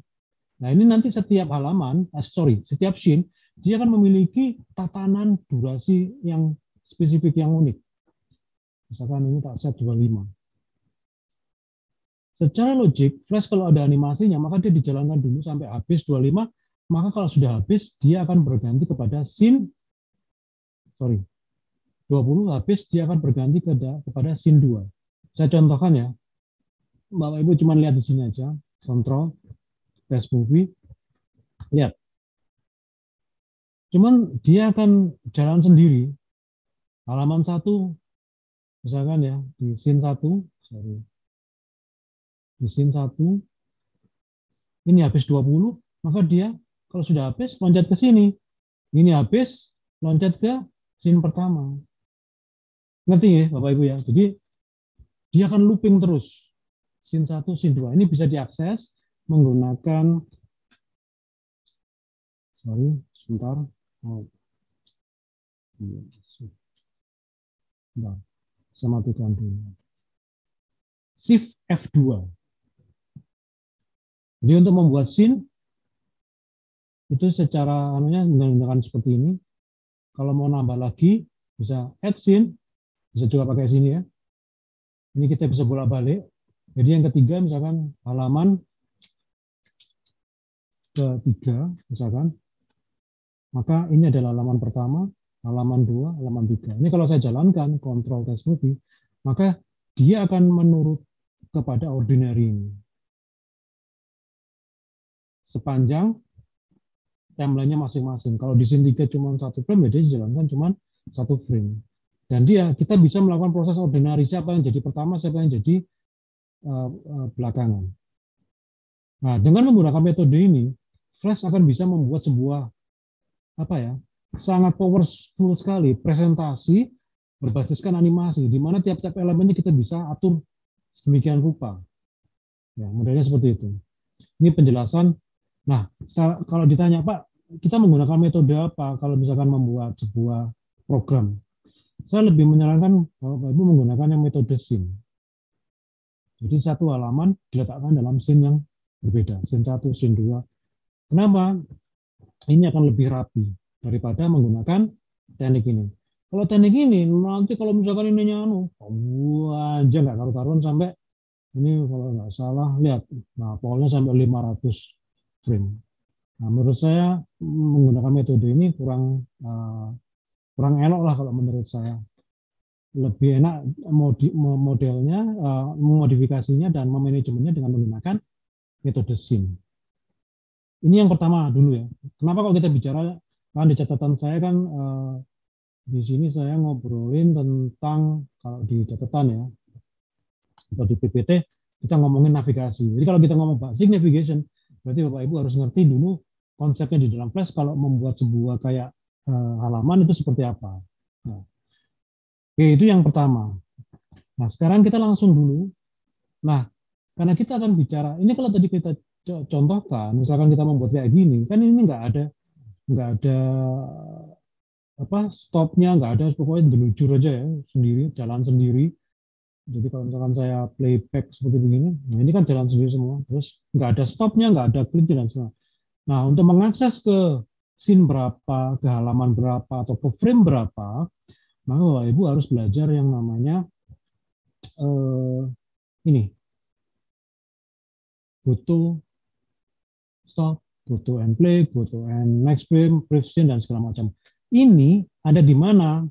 Nah ini nanti setiap halaman, setiap scene, dia akan memiliki tatanan durasi yang spesifik, yang unik. Misalkan ini tak set 25. Secara logik, Flash kalau ada animasinya, maka dia dijalankan dulu sampai habis 25, maka kalau sudah habis, dia akan berganti kepada scene, 20 habis, dia akan berganti kepada scene 2. Saya contohkan ya, Bapak Ibu cuma lihat di sini aja, kontrol, test movie, lihat. Cuman dia akan jalan sendiri. Halaman 1, misalkan ya, di scene 1, di scene 1, ini habis 20, maka dia kalau sudah habis, loncat ke sini. Ini habis, loncat ke scene pertama. Ngerti ya, Bapak Ibu ya? Jadi, dia akan looping terus. Scene 1, scene 2. Ini bisa diakses menggunakan, sebentar. Saya matikan dulu. Shift F2. Jadi untuk membuat scene, itu secara menggunakan seperti ini. Kalau mau nambah lagi, bisa add scene, bisa juga pakai sini ya. Ini kita bisa bolak-balik. Jadi yang ketiga misalkan halaman ketiga misalkan, maka ini adalah halaman pertama, halaman 2, halaman 3. Ini kalau saya jalankan control test movie, maka dia akan menurut kepada ordinary ini. Sepanjang timeline-nya masing-masing. Kalau di scene 3 cuma satu frame, ya dia dijalankan cuma satu frame. Dan kita bisa melakukan proses ordinary, siapa yang jadi pertama, siapa yang jadi belakangan. Nah, dengan menggunakan metode ini, Flash akan bisa membuat sebuah sangat powerful sekali presentasi berbasiskan animasi, di mana tiap-tiap elemennya kita bisa atur sedemikian rupa. Ya, modelnya seperti itu. Ini penjelasan. Nah, kalau ditanya, Pak, kita menggunakan metode apa kalau misalkan membuat sebuah program? Saya lebih menyarankan Bapak Ibu menggunakan yang metode scene. Jadi satu halaman diletakkan dalam scene yang berbeda, scene 1, scene 2. Kenapa? Ini akan lebih rapi daripada menggunakan teknik ini. Kalau teknik ini, nanti kalau misalkan ininya aja nggak karu-karuan sampai ini kalau nggak salah, lihat, nah polnya sampai 500 frame. Nah, menurut saya menggunakan metode ini kurang elok lah kalau menurut saya. Lebih enak modelnya, memodifikasinya dan memanajemennya dengan menggunakan metode scene. Ini yang pertama dulu ya. Kenapa kalau kita bicara, kan di catatan saya kan di sini saya ngobrolin tentang, kalau di catatan ya, atau di PPT, kita ngomongin navigasi. Jadi kalau kita ngomong basic navigation, berarti Bapak Ibu harus ngerti dulu konsepnya di dalam Flash kalau membuat sebuah kayak halaman itu seperti apa. Nah, oke, itu yang pertama. Nah, sekarang kita langsung dulu. Nah, karena kita akan bicara, ini kalau tadi kita contohkan, misalkan kita membuat kayak gini, kan ini nggak ada stopnya, nggak ada, pokoknya delujur aja ya, sendiri, jalan sendiri. Jadi kalau misalkan saya playback seperti begini, nah ini kan jalan sendiri semua, terus nggak ada stopnya, nggak ada klik dan semua. Nah, untuk mengakses ke scene berapa, ke halaman berapa, atau ke frame berapa, maka Bapak Ibu harus belajar yang namanya ini, go to stop, go to and play, go to and next frame, precision, dan segala macam. Ini ada di mana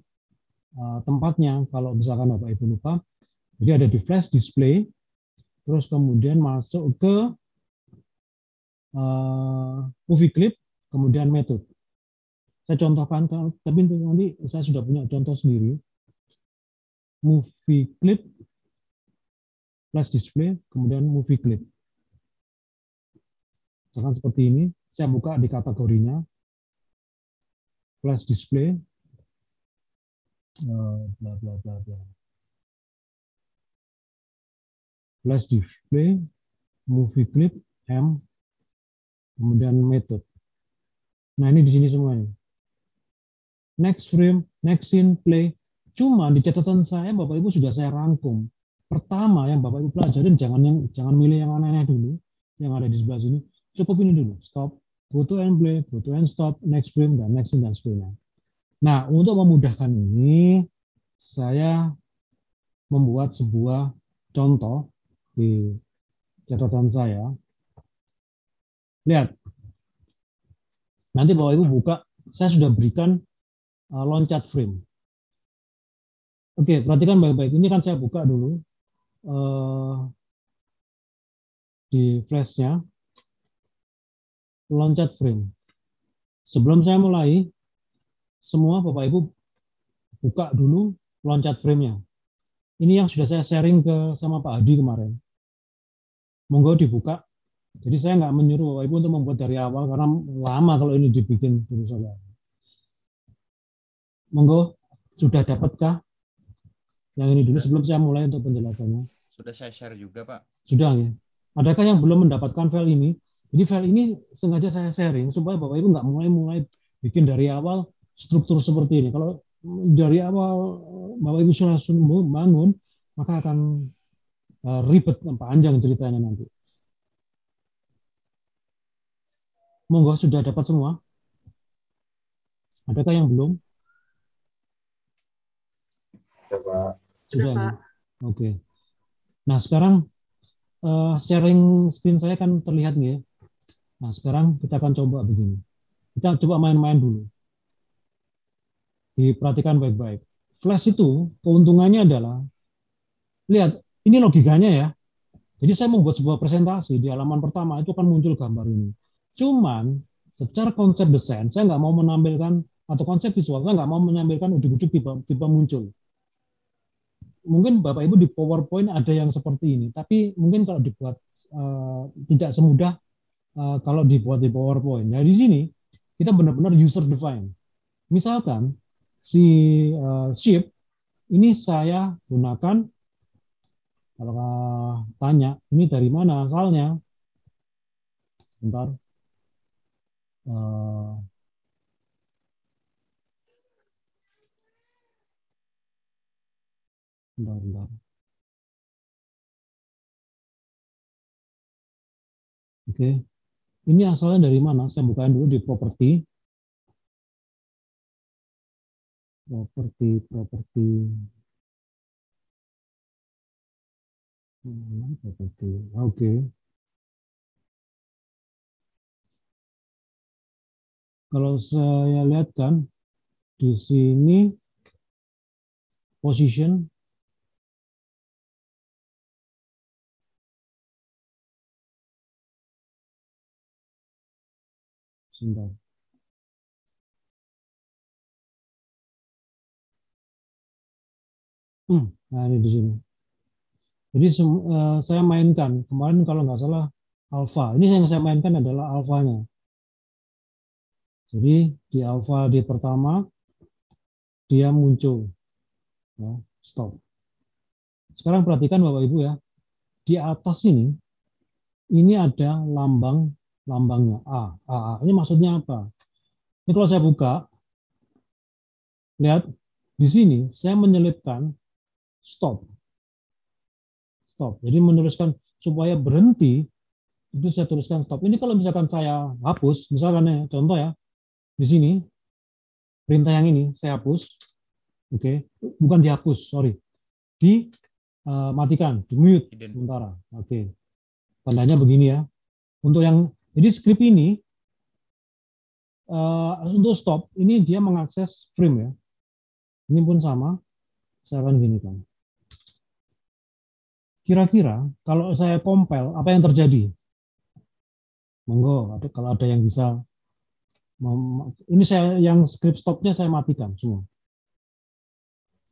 tempatnya, kalau misalkan Bapak Ibu lupa. Jadi ada di flash display, terus kemudian masuk ke movie clip, kemudian method. Saya contohkan, tapi nanti saya sudah punya contoh sendiri. Movie clip, flash display, kemudian movie clip. Misalkan seperti ini, saya buka di kategorinya, flash display, bla bla bla bla. Flash display, movie clip, M, kemudian method. Nah, ini di sini semuanya. Next frame, next scene, play. Cuma di catatan saya, Bapak Ibu sudah saya rangkum. Pertama yang Bapak Ibu pelajarin, jangan milih yang aneh-aneh dulu, yang ada di sebelah sini. Cukup ini dulu, stop, go to and play, go to and stop, next frame, dan next scene, dan sebagainya. Nah, untuk memudahkan ini, saya membuat sebuah contoh di catatan saya. Lihat, nanti Bapak Ibu buka, saya sudah berikan loncat frame. Oke, perhatikan baik-baik. Ini kan saya buka dulu di flashnya, loncat frame. Sebelum saya mulai, semua Bapak Ibu buka dulu loncat frame-nya. Ini yang sudah saya sharing sama Pak Hadi kemarin. Monggo dibuka. Jadi saya nggak menyuruh Bapak Ibu untuk membuat dari awal, karena lama kalau ini dibikin dulu saja. Monggo, sudah dapatkah yang ini dulu sebelum saya mulai untuk penjelasannya? Sudah saya share juga, Pak. Sudah ya. Adakah yang belum mendapatkan file ini? Jadi file ini sengaja saya sharing supaya Bapak Ibu nggak mulai bikin dari awal struktur seperti ini. Kalau dari awal Bapak Ibu sudah bangun, maka akan ribet, panjang ceritanya nanti. Monggo, sudah dapat semua? Adakah yang belum? Coba. Sudah. Ya? Oke. Nah, sekarang sharing screen saya kan terlihat nih ya. Nah, sekarang kita akan coba begini. Kita coba main-main dulu. Diperhatikan baik-baik. Flash itu keuntungannya adalah, lihat, ini logikanya ya. Jadi saya membuat sebuah presentasi di halaman pertama itu akan muncul gambar ini. Cuman secara konsep desain, saya nggak mau menampilkan, atau konsep visual, saya nggak mau menampilkan ujuk-ujuk tipe muncul. Mungkin Bapak Ibu di PowerPoint ada yang seperti ini, tapi mungkin kalau dibuat tidak semudah kalau dibuat di PowerPoint. Nah, di sini kita benar-benar user define. Misalkan si shape ini saya gunakan, kalau tanya ini dari mana asalnya, bentar. Bentar. Oke, ini asalnya dari mana? Saya bukain dulu di properti. Oke. Kalau saya lihat kan di sini position sebentar. Nah ini di sini. Jadi saya mainkan kemarin kalau nggak salah alpha. Ini yang saya mainkan adalah alfanya. Jadi di alpha di pertama dia muncul, ya, stop. Sekarang perhatikan Bapak Ibu ya, di atas ini ada lambangnya A. Ini maksudnya apa? Ini kalau saya buka, lihat di sini saya menyelipkan stop. Jadi menuliskan supaya berhenti itu saya tuliskan stop. Ini kalau misalkan saya hapus, misalkan ya, contoh ya, di sini perintah yang ini saya hapus, oke, bukan dihapus, sorry, dimatikan, di mute sementara, oke. Tandanya begini ya. Untuk yang jadi script ini untuk stop ini dia mengakses frame ya. Ini pun sama, saya akan gini kan. Kira-kira kalau saya compile apa yang terjadi? Monggo, kalau ada yang bisa. Ini saya yang script stopnya saya matikan semua.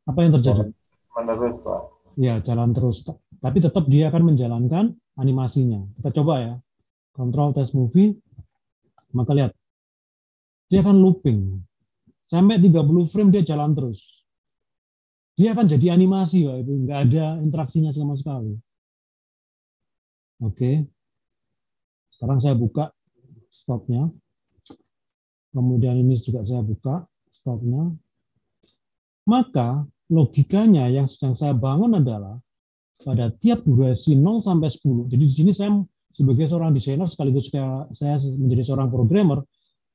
Apa yang terjadi? Jalan terus, Pak. Ya, jalan terus. Tapi tetap dia akan menjalankan animasinya. Kita coba ya. Control test movie. Maka lihat. Dia akan looping. Sampai 30 frame dia jalan terus. Dia akan jadi animasi, Pak. Itu nggak ada interaksinya sama sekali. Oke. Sekarang saya buka stopnya. Kemudian ini juga saya buka stopnya. Maka logikanya yang sedang saya bangun adalah pada tiap durasi 0 sampai 10. Jadi di sini saya sebagai seorang desainer sekaligus saya menjadi seorang programmer,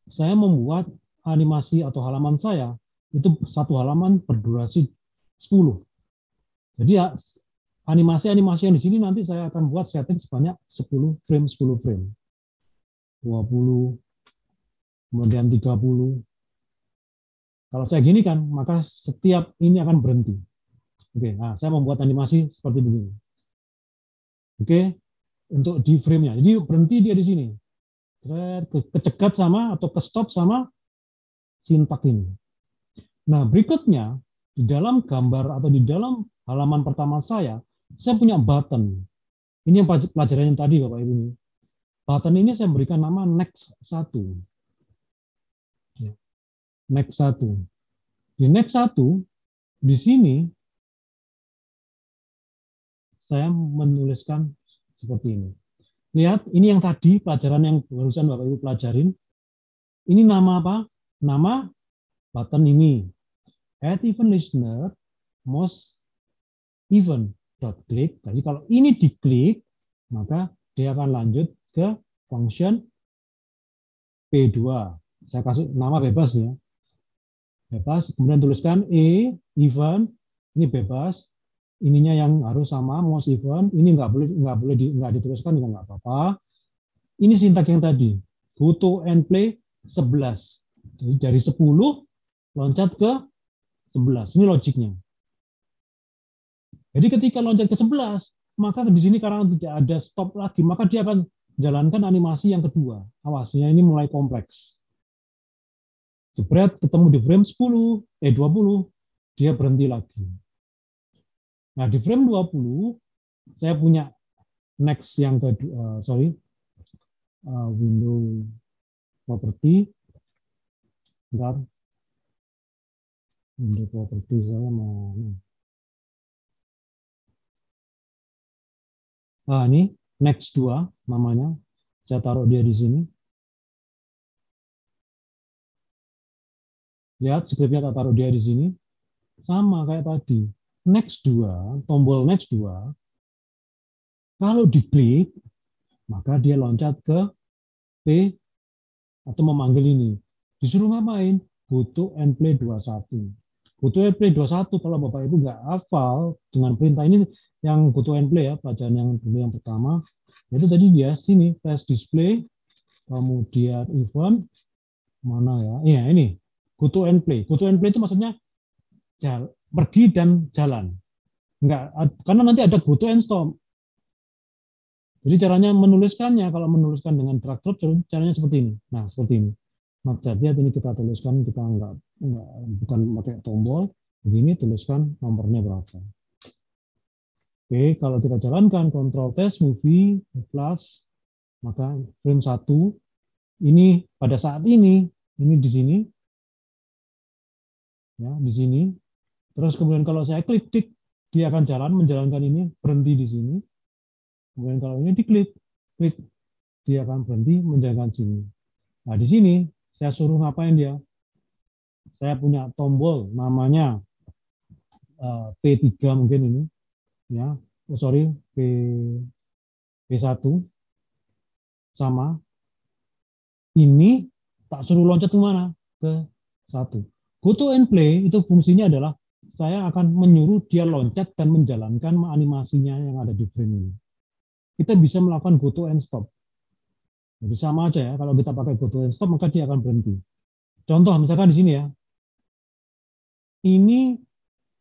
saya membuat animasi atau halaman saya itu satu halaman berdurasi 10. Jadi ya, animasi-animasi yang di sini nanti saya akan buat setting sebanyak 10 frame, 10 frame. 20, kemudian 30. Kalau saya gini kan, maka setiap ini akan berhenti. Oke, nah saya membuat animasi seperti begini. Oke, untuk di frame-nya. Jadi berhenti dia di sini. Kecegat sama atau ke stop sama sintak ini. Nah, berikutnya di dalam gambar atau di dalam halaman pertama saya punya button. Ini yang pelajaran yang tadi Bapak Ibu. Button ini saya berikan nama next 1. Next 1. Di next 1 di sini saya menuliskan seperti ini. Lihat, ini yang tadi pelajaran yang barusan Bapak Ibu pelajarin. Ini nama apa? Nama button ini. Add event listener most event dot click. Jadi kalau ini diklik, maka dia akan lanjut ke function P2. Saya kasih nama bebas ya. Bebas, kemudian tuliskan event, ini bebas. Ininya yang harus sama most event, ini nggak dituliskan juga nggak apa-apa. Ini sintak yang tadi, go to and play 11. Jadi dari 10 loncat ke 11. Ini logiknya. Jadi ketika loncat ke 11, maka di sini karena tidak ada stop lagi, maka dia akan jalankan animasi yang kedua. Awasnya ini mulai kompleks. Jebret ketemu di frame 20, dia berhenti lagi. Nah, di frame 20 saya punya next yang kedua, window property. Bentar. Window property saya mau. Nah, ini next 2 namanya. Saya taruh dia di sini. Lihat scriptnya tak taruh dia di sini. Sama kayak tadi. Next 2, tombol next 2, kalau diklik, maka dia loncat ke P atau memanggil ini. Disuruh ngapain? Go to and play 21. Go to and play 21, kalau Bapak Ibu nggak hafal dengan perintah ini, yang go to and play ya, bacaan yang dulu yang pertama, itu tadi dia sini, flash display, kemudian event, mana ya? Iya, ini. Go to and play. Go to and play itu maksudnya pergi dan jalan. Enggak, karena nanti ada go to and stop. Jadi caranya menuliskannya, kalau menuliskan dengan drag drop, caranya seperti ini. Nah, seperti ini. Jadi ini kita tuliskan, kita bukan pakai tombol, begini tuliskan nomornya berapa. Oke, kalau kita jalankan Ctrl test movie plus, maka frame 1 ini pada saat ini di sini, ya di sini. Terus kemudian kalau saya klik, dia akan menjalankan ini, berhenti di sini. Kemudian kalau ini diklik, dia akan berhenti menjalankan sini. Nah di sini saya suruh ngapain dia? Saya punya tombol namanya P3 mungkin ini, ya, P1 sama. Ini tak suruh loncat kemana? Ke 1. Go to and play itu fungsinya adalah saya akan menyuruh dia loncat dan menjalankan animasinya yang ada di frame ini. Kita bisa melakukan go to and stop. Jadi sama aja ya, kalau kita pakai go to and stop maka dia akan berhenti. Contoh misalkan di sini ya. Ini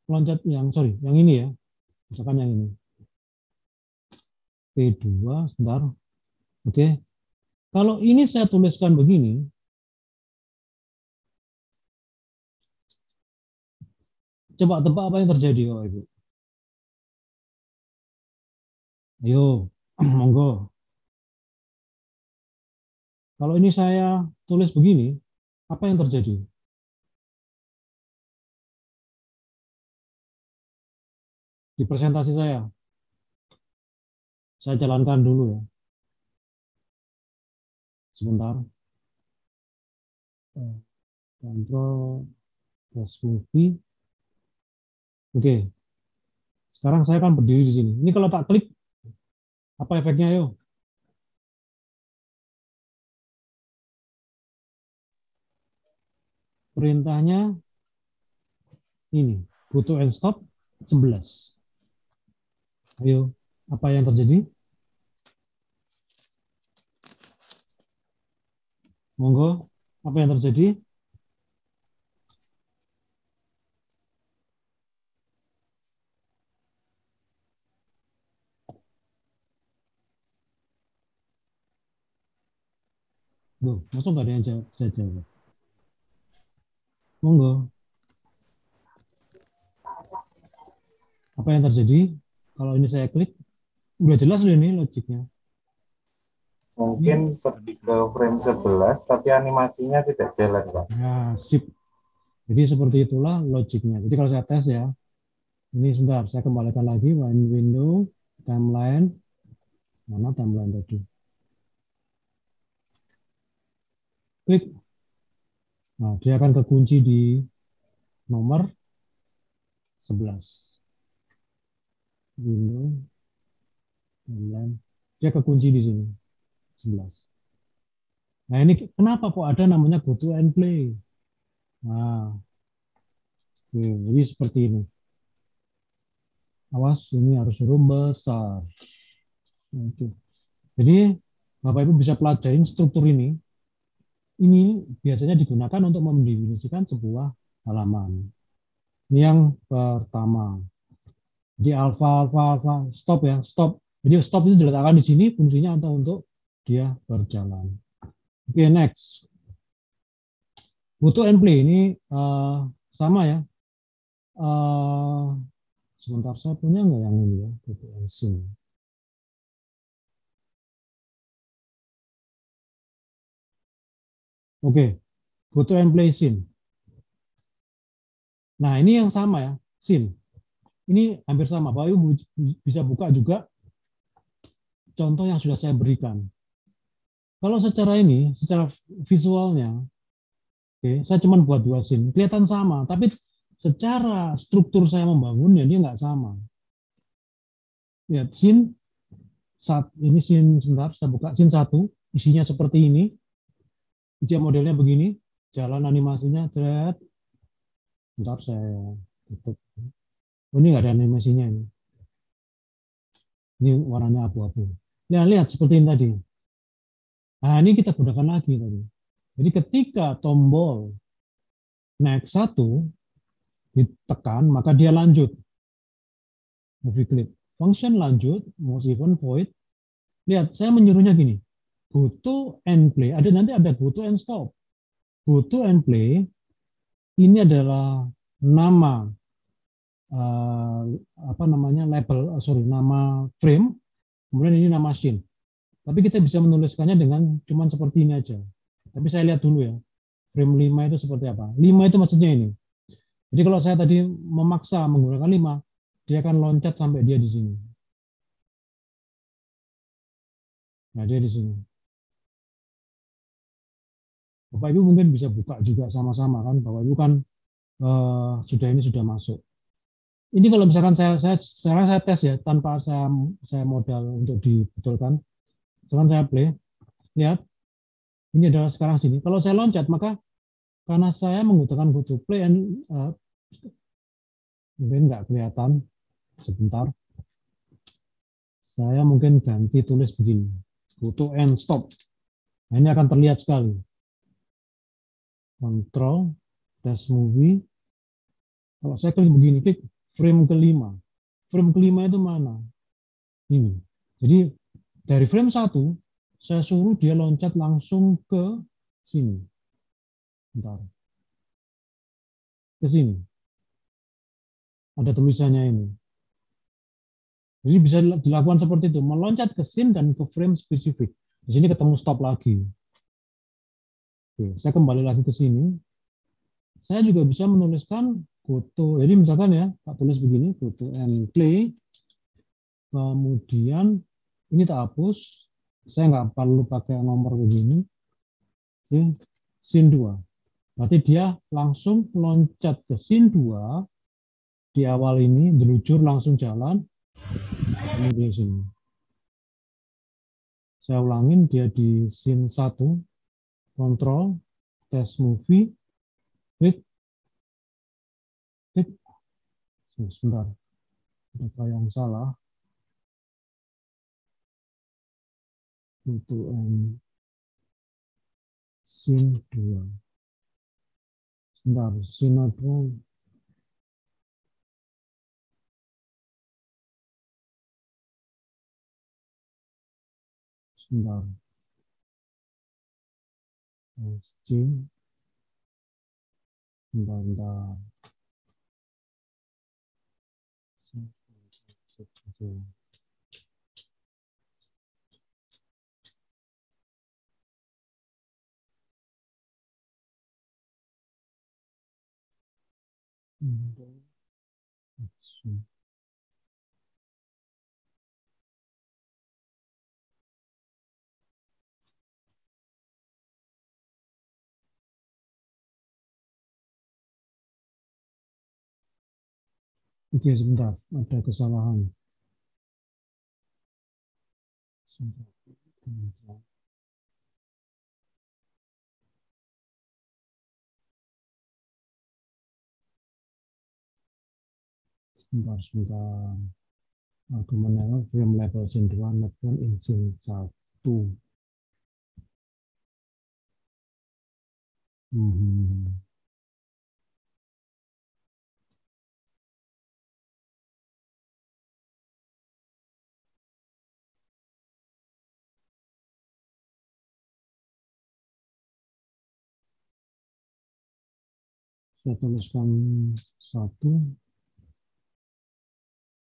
loncat yang ini ya. Misalkan yang ini. P2 sebentar. Oke. Kalau ini saya tuliskan begini, coba tebak apa yang terjadi, Bapak Ibu? Ayo, monggo. Kalau ini saya tulis begini, apa yang terjadi? Di presentasi saya jalankan dulu ya. Sebentar. Control plus movie. Oke. Sekarang saya akan berdiri di sini. Ini kalau tak klik, apa efeknya, ayo? Perintahnya ini, go to and stop 11. Ayo, apa yang terjadi? Monggo, apa yang terjadi? Loh, masuk nggak ada yang jawab? Saya jawab. Monggo. Apa yang terjadi? Kalau ini saya klik, udah jelas loh ini logiknya. Mungkin pergi ke frame 11, tapi animasinya tidak jalan, Pak. Nah, sip. Jadi seperti itulah logiknya. Jadi kalau saya tes ya, ini sebentar, saya kembalikan lagi, window, timeline, mana timeline tadi? Klik. Nah, dia akan kekunci di nomor 11. Window, timeline, dia kekunci di sini, 11. Nah ini kenapa kok ada namanya go to and play? Nah, jadi seperti ini. Awas, ini harus huruf besar. Oke. Jadi Bapak Ibu bisa pelajarin struktur ini. Ini biasanya digunakan untuk mendefinisikan sebuah halaman. Ini yang pertama. Jadi alfa, stop ya, stop. Jadi stop itu diletakkan di sini fungsinya untuk dia berjalan. Oke, next. Butuh and play ini sama ya. Eh, sebentar, saya punya nggak yang ini ya, butuh and scene. Oke, butuh and play scene. Nah, ini yang sama ya, scene. Ini hampir sama. Bapak Ibu bisa buka juga contoh yang sudah saya berikan. Kalau secara ini, secara visualnya, oke, saya cuma buat dua scene. Kelihatan sama, tapi secara struktur saya membangunnya, dia nggak sama. Lihat, scene saat ini scene, sebentar, saya buka scene 1, isinya seperti ini. Dia modelnya begini, jalan animasinya, cret. Bentar, saya tutup. Oh, ini nggak ada animasinya ini. Ini warnanya abu-abu. Ya, lihat seperti ini tadi. Nah, ini kita gunakan lagi tadi. Jadi ketika tombol next 1 ditekan, maka dia lanjut. Movie clip. Function lanjut, mouse even void. Lihat, saya menyuruhnya gini. Go to and play. Nanti ada go to and stop. Go to and play. Ini adalah nama apa namanya label, nama frame. Kemudian ini nama scene. Tapi kita bisa menuliskannya dengan cuman seperti ini aja. Tapi saya lihat dulu ya. Frame 5 itu seperti apa. 5 itu maksudnya ini. Jadi kalau saya tadi memaksa menggunakan 5, dia akan loncat sampai dia di sini. Nah, dia di sini. Bapak Ibu mungkin bisa buka juga sama-sama kan. Bapak Ibu kan sudah masuk. Ini kalau misalkan saya tes ya tanpa saya modal untuk dibetulkan. Misalkan saya play, lihat ini adalah sekarang sini. Kalau saya loncat maka karena saya menggunakan go to play and mungkin nggak kelihatan sebentar. Saya mungkin ganti tulis begini, go to and stop. Nah, ini akan terlihat sekali. Control, test movie. Kalau saya klik begini, klik frame kelima. Frame kelima itu mana? Ini. Jadi dari frame 1, saya suruh dia loncat langsung ke sini. Bentar. Ke sini. Ada tulisannya ini. Jadi bisa dilakukan seperti itu, meloncat ke scene dan ke frame spesifik. Di sini ketemu stop lagi. Oke, saya kembali lagi ke sini. Saya juga bisa menuliskan foto. Jadi misalkan ya, tak tulis begini, foto and play. Kemudian ini tak hapus. Saya nggak perlu pakai nomor begini. Oke, scene 2. Berarti dia langsung loncat ke scene 2 di awal ini, delujur langsung jalan. Ini di sini. Saya ulangin dia di scene 1, kontrol, test movie, klik, klik. Sebentar, ada yang salah. Itu scene 2. Sebentar, scene 2. Sebentar. Scene. Sebentar. Oke, sebentar, ada kesalahan. Sebentar. Argumen error frame level scene 2 not found in scene 1. Saya tuliskan satu.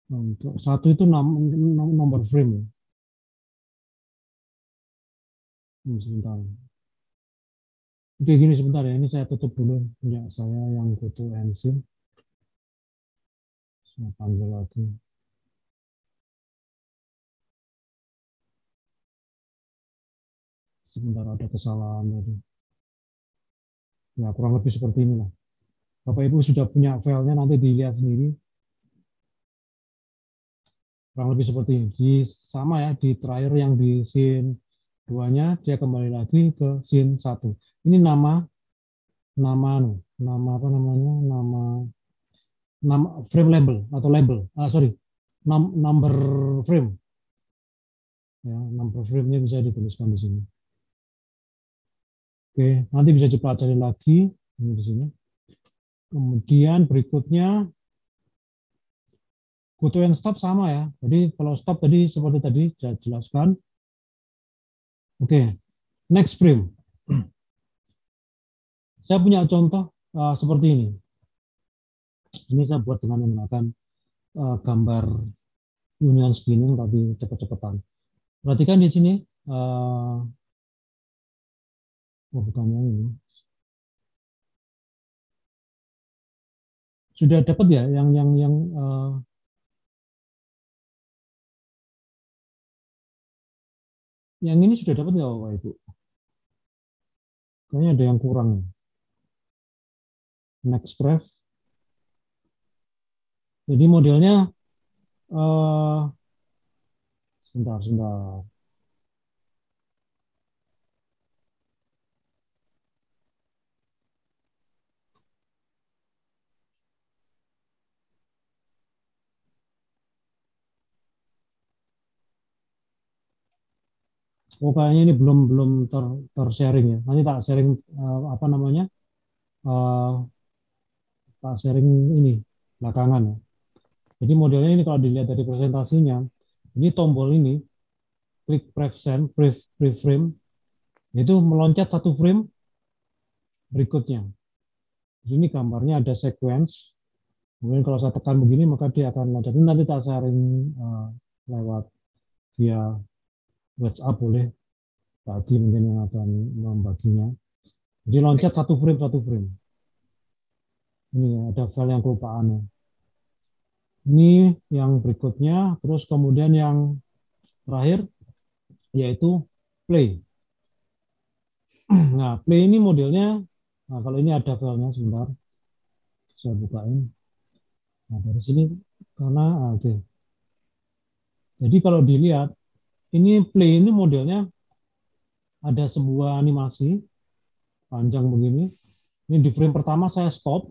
Untuk satu itu nomor frame ya. Sebentar. Oke, gini sebentar ya. Ini saya tutup dulu punya saya yang foto NSYNC. Saya panggil lagi. Sebentar, ada kesalahan tadi. Ya, kurang lebih seperti inilah. Bapak Ibu sudah punya filenya, nanti dilihat sendiri. Kurang lebih seperti ini. Sama ya, di terakhir yang di scene 2-nya, dia kembali lagi ke scene 1. Ini nama apa namanya? Nama frame label atau label. Number frame. Ya, number frame-nya bisa dituliskan di sini. Oke, nanti bisa dipelajari lagi ini di sini. Kemudian berikutnya go to and stop sama ya. Jadi kalau stop tadi seperti tadi saya jelaskan. Oke, next frame. Saya punya contoh seperti ini. Ini saya buat dengan menggunakan gambar union spinning tapi cepet-cepetan. Perhatikan di sini. Bukan yang ini. Sudah dapat ya yang ini sudah dapat nggak Bapak Ibu? Kayaknya ada yang kurang. Next graph. Jadi modelnya sebentar. Oh, kayaknya ini belum ter-sharing ya. Nanti tak sharing apa namanya? Tak sharing ini belakangan ya. Jadi modelnya ini kalau dilihat dari presentasinya, ini tombol ini klik preframe itu meloncat satu frame berikutnya. Jadi ini gambarnya ada sequence. Kemudian kalau saya tekan begini maka dia akan loncat. Ini nanti tak sharing lewat via WhatsApp boleh. Tadi mungkin yang akan membaginya. Jadi loncat satu frame. Ini ada file yang kelupaan ya. Ini yang berikutnya, terus kemudian yang terakhir yaitu play. Nah, play ini modelnya, nah kalau ini ada filenya sebentar, saya bukain. Nah, dari sini karena oke. Jadi kalau dilihat, ini play ini modelnya ada sebuah animasi panjang begini. Ini di frame pertama saya stop,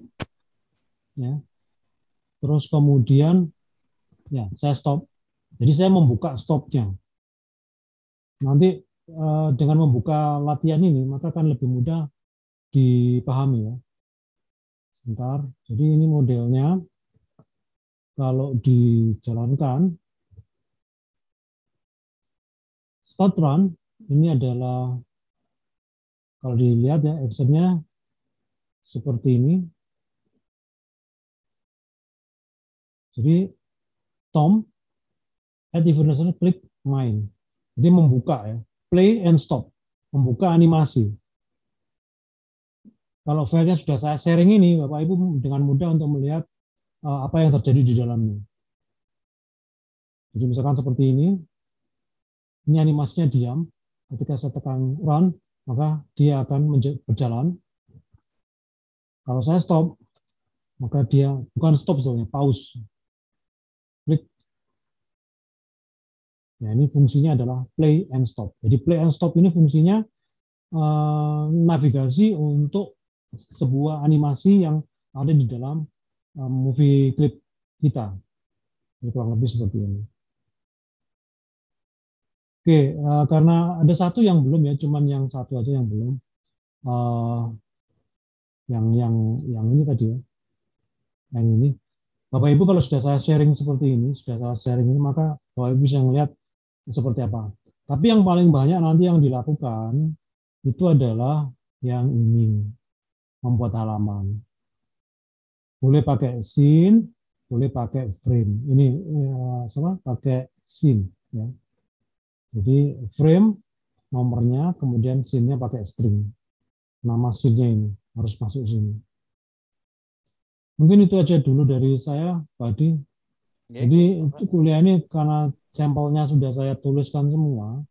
ya. Terus kemudian ya saya stop. Jadi saya membuka stopnya. Nanti dengan membuka latihan ini maka akan lebih mudah dipahami ya. Sebentar. Jadi ini modelnya kalau dijalankan start run ini adalah kalau dilihat ya actionnya seperti ini. Jadi Tom add event klik main. Jadi membuka ya, play and stop, membuka animasi. Kalau filenya sudah saya sharing ini, Bapak Ibu dengan mudah untuk melihat apa yang terjadi di dalamnya. Jadi misalkan seperti ini animasinya diam. Ketika saya tekan run, maka dia akan berjalan. Kalau saya stop, maka dia bukan stop sebetulnya, pause. Klik. Ya, ini fungsinya adalah play and stop. Jadi play and stop ini fungsinya navigasi untuk sebuah animasi yang ada di dalam movie clip kita. Jadi kurang lebih seperti ini. Oke, karena ada satu yang belum ya, cuman yang satu aja yang belum. Yang ini tadi ya. Yang ini. Bapak Ibu kalau sudah saya sharing seperti ini, maka Bapak Ibu bisa melihat seperti apa. Tapi yang paling banyak nanti yang dilakukan itu adalah yang ini, membuat halaman. boleh pakai scene, boleh pakai frame. Ini pakai scene ya. Jadi frame nomornya, kemudian scene-nya pakai string. Nama scene-nya ini harus masuk sini. Mungkin itu aja dulu dari saya, Pak Adi. Jadi kuliah ini karena sampelnya sudah saya tuliskan semua,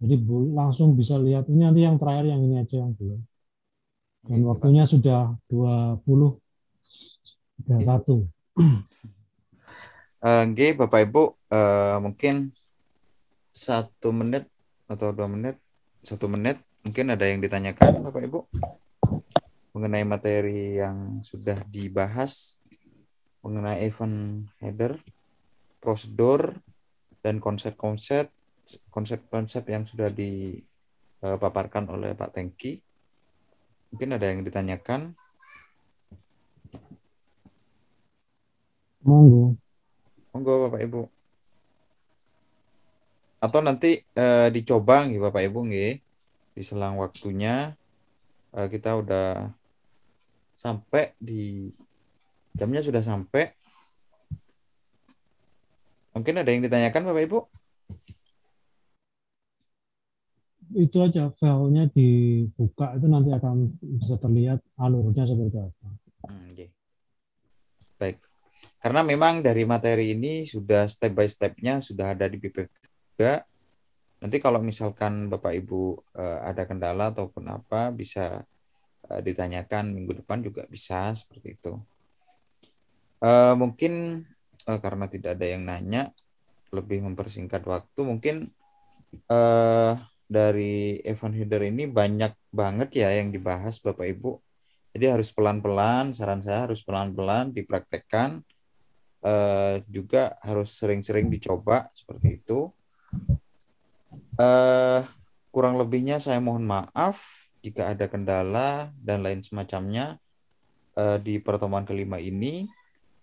jadi langsung bisa lihat. Ini nanti yang terakhir, yang ini aja yang belum. Dan waktunya sudah 20:31. Oke, Bapak Ibu, mungkin 1 menit atau 2 menit, 1 menit, mungkin ada yang ditanyakan Bapak Ibu mengenai materi yang sudah dibahas mengenai event header, prosedur, dan konsep-konsep yang sudah dipaparkan oleh Pak Tengki. Mungkin ada yang ditanyakan. Monggo Bapak Ibu. Atau nanti dicoba nih Bapak Ibu nggih, di selang waktunya kita udah sampai di jamnya, sudah sampai. Mungkin ada yang ditanyakan Bapak Ibu? Itu aja, filenya dibuka itu nanti akan bisa terlihat alurnya seperti apa. Okay. Baik. Karena memang dari materi ini sudah step by step-nya sudah ada di PPT juga. Nanti kalau misalkan Bapak Ibu ada kendala ataupun apa, bisa ditanyakan minggu depan juga bisa seperti itu. Mungkin karena tidak ada yang nanya, lebih mempersingkat waktu, mungkin dari event header ini banyak banget ya yang dibahas Bapak Ibu. Jadi harus pelan-pelan, saran saya harus pelan-pelan dipraktekkan, juga harus sering-sering dicoba seperti itu. Kurang lebihnya saya mohon maaf jika ada kendala dan lain semacamnya di pertemuan kelima ini.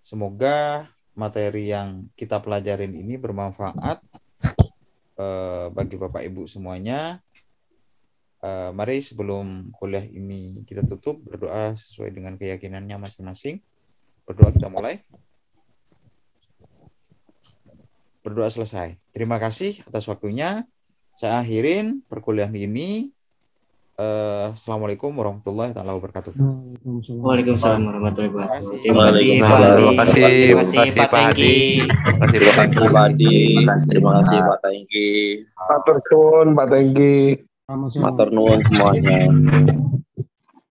Semoga materi yang kita pelajarin ini bermanfaat bagi Bapak Ibu semuanya. Mari sebelum kuliah ini kita tutup, berdoa sesuai dengan keyakinannya masing-masing. Berdoa, kita mulai. Berdoa selesai. Terima kasih atas waktunya. Saya akhirin perkuliahan ini. Assalamualaikum warahmatullahi wabarakatuh. Waalaikumsalam warahmatullahi wabarakatuh. Terima kasih Pak Adi. Terima kasih Pak Tengki. Terima kasih Pak Tengki. Matur suwun Pak Tengki. Sama-sama. Matur nuwun semuanya.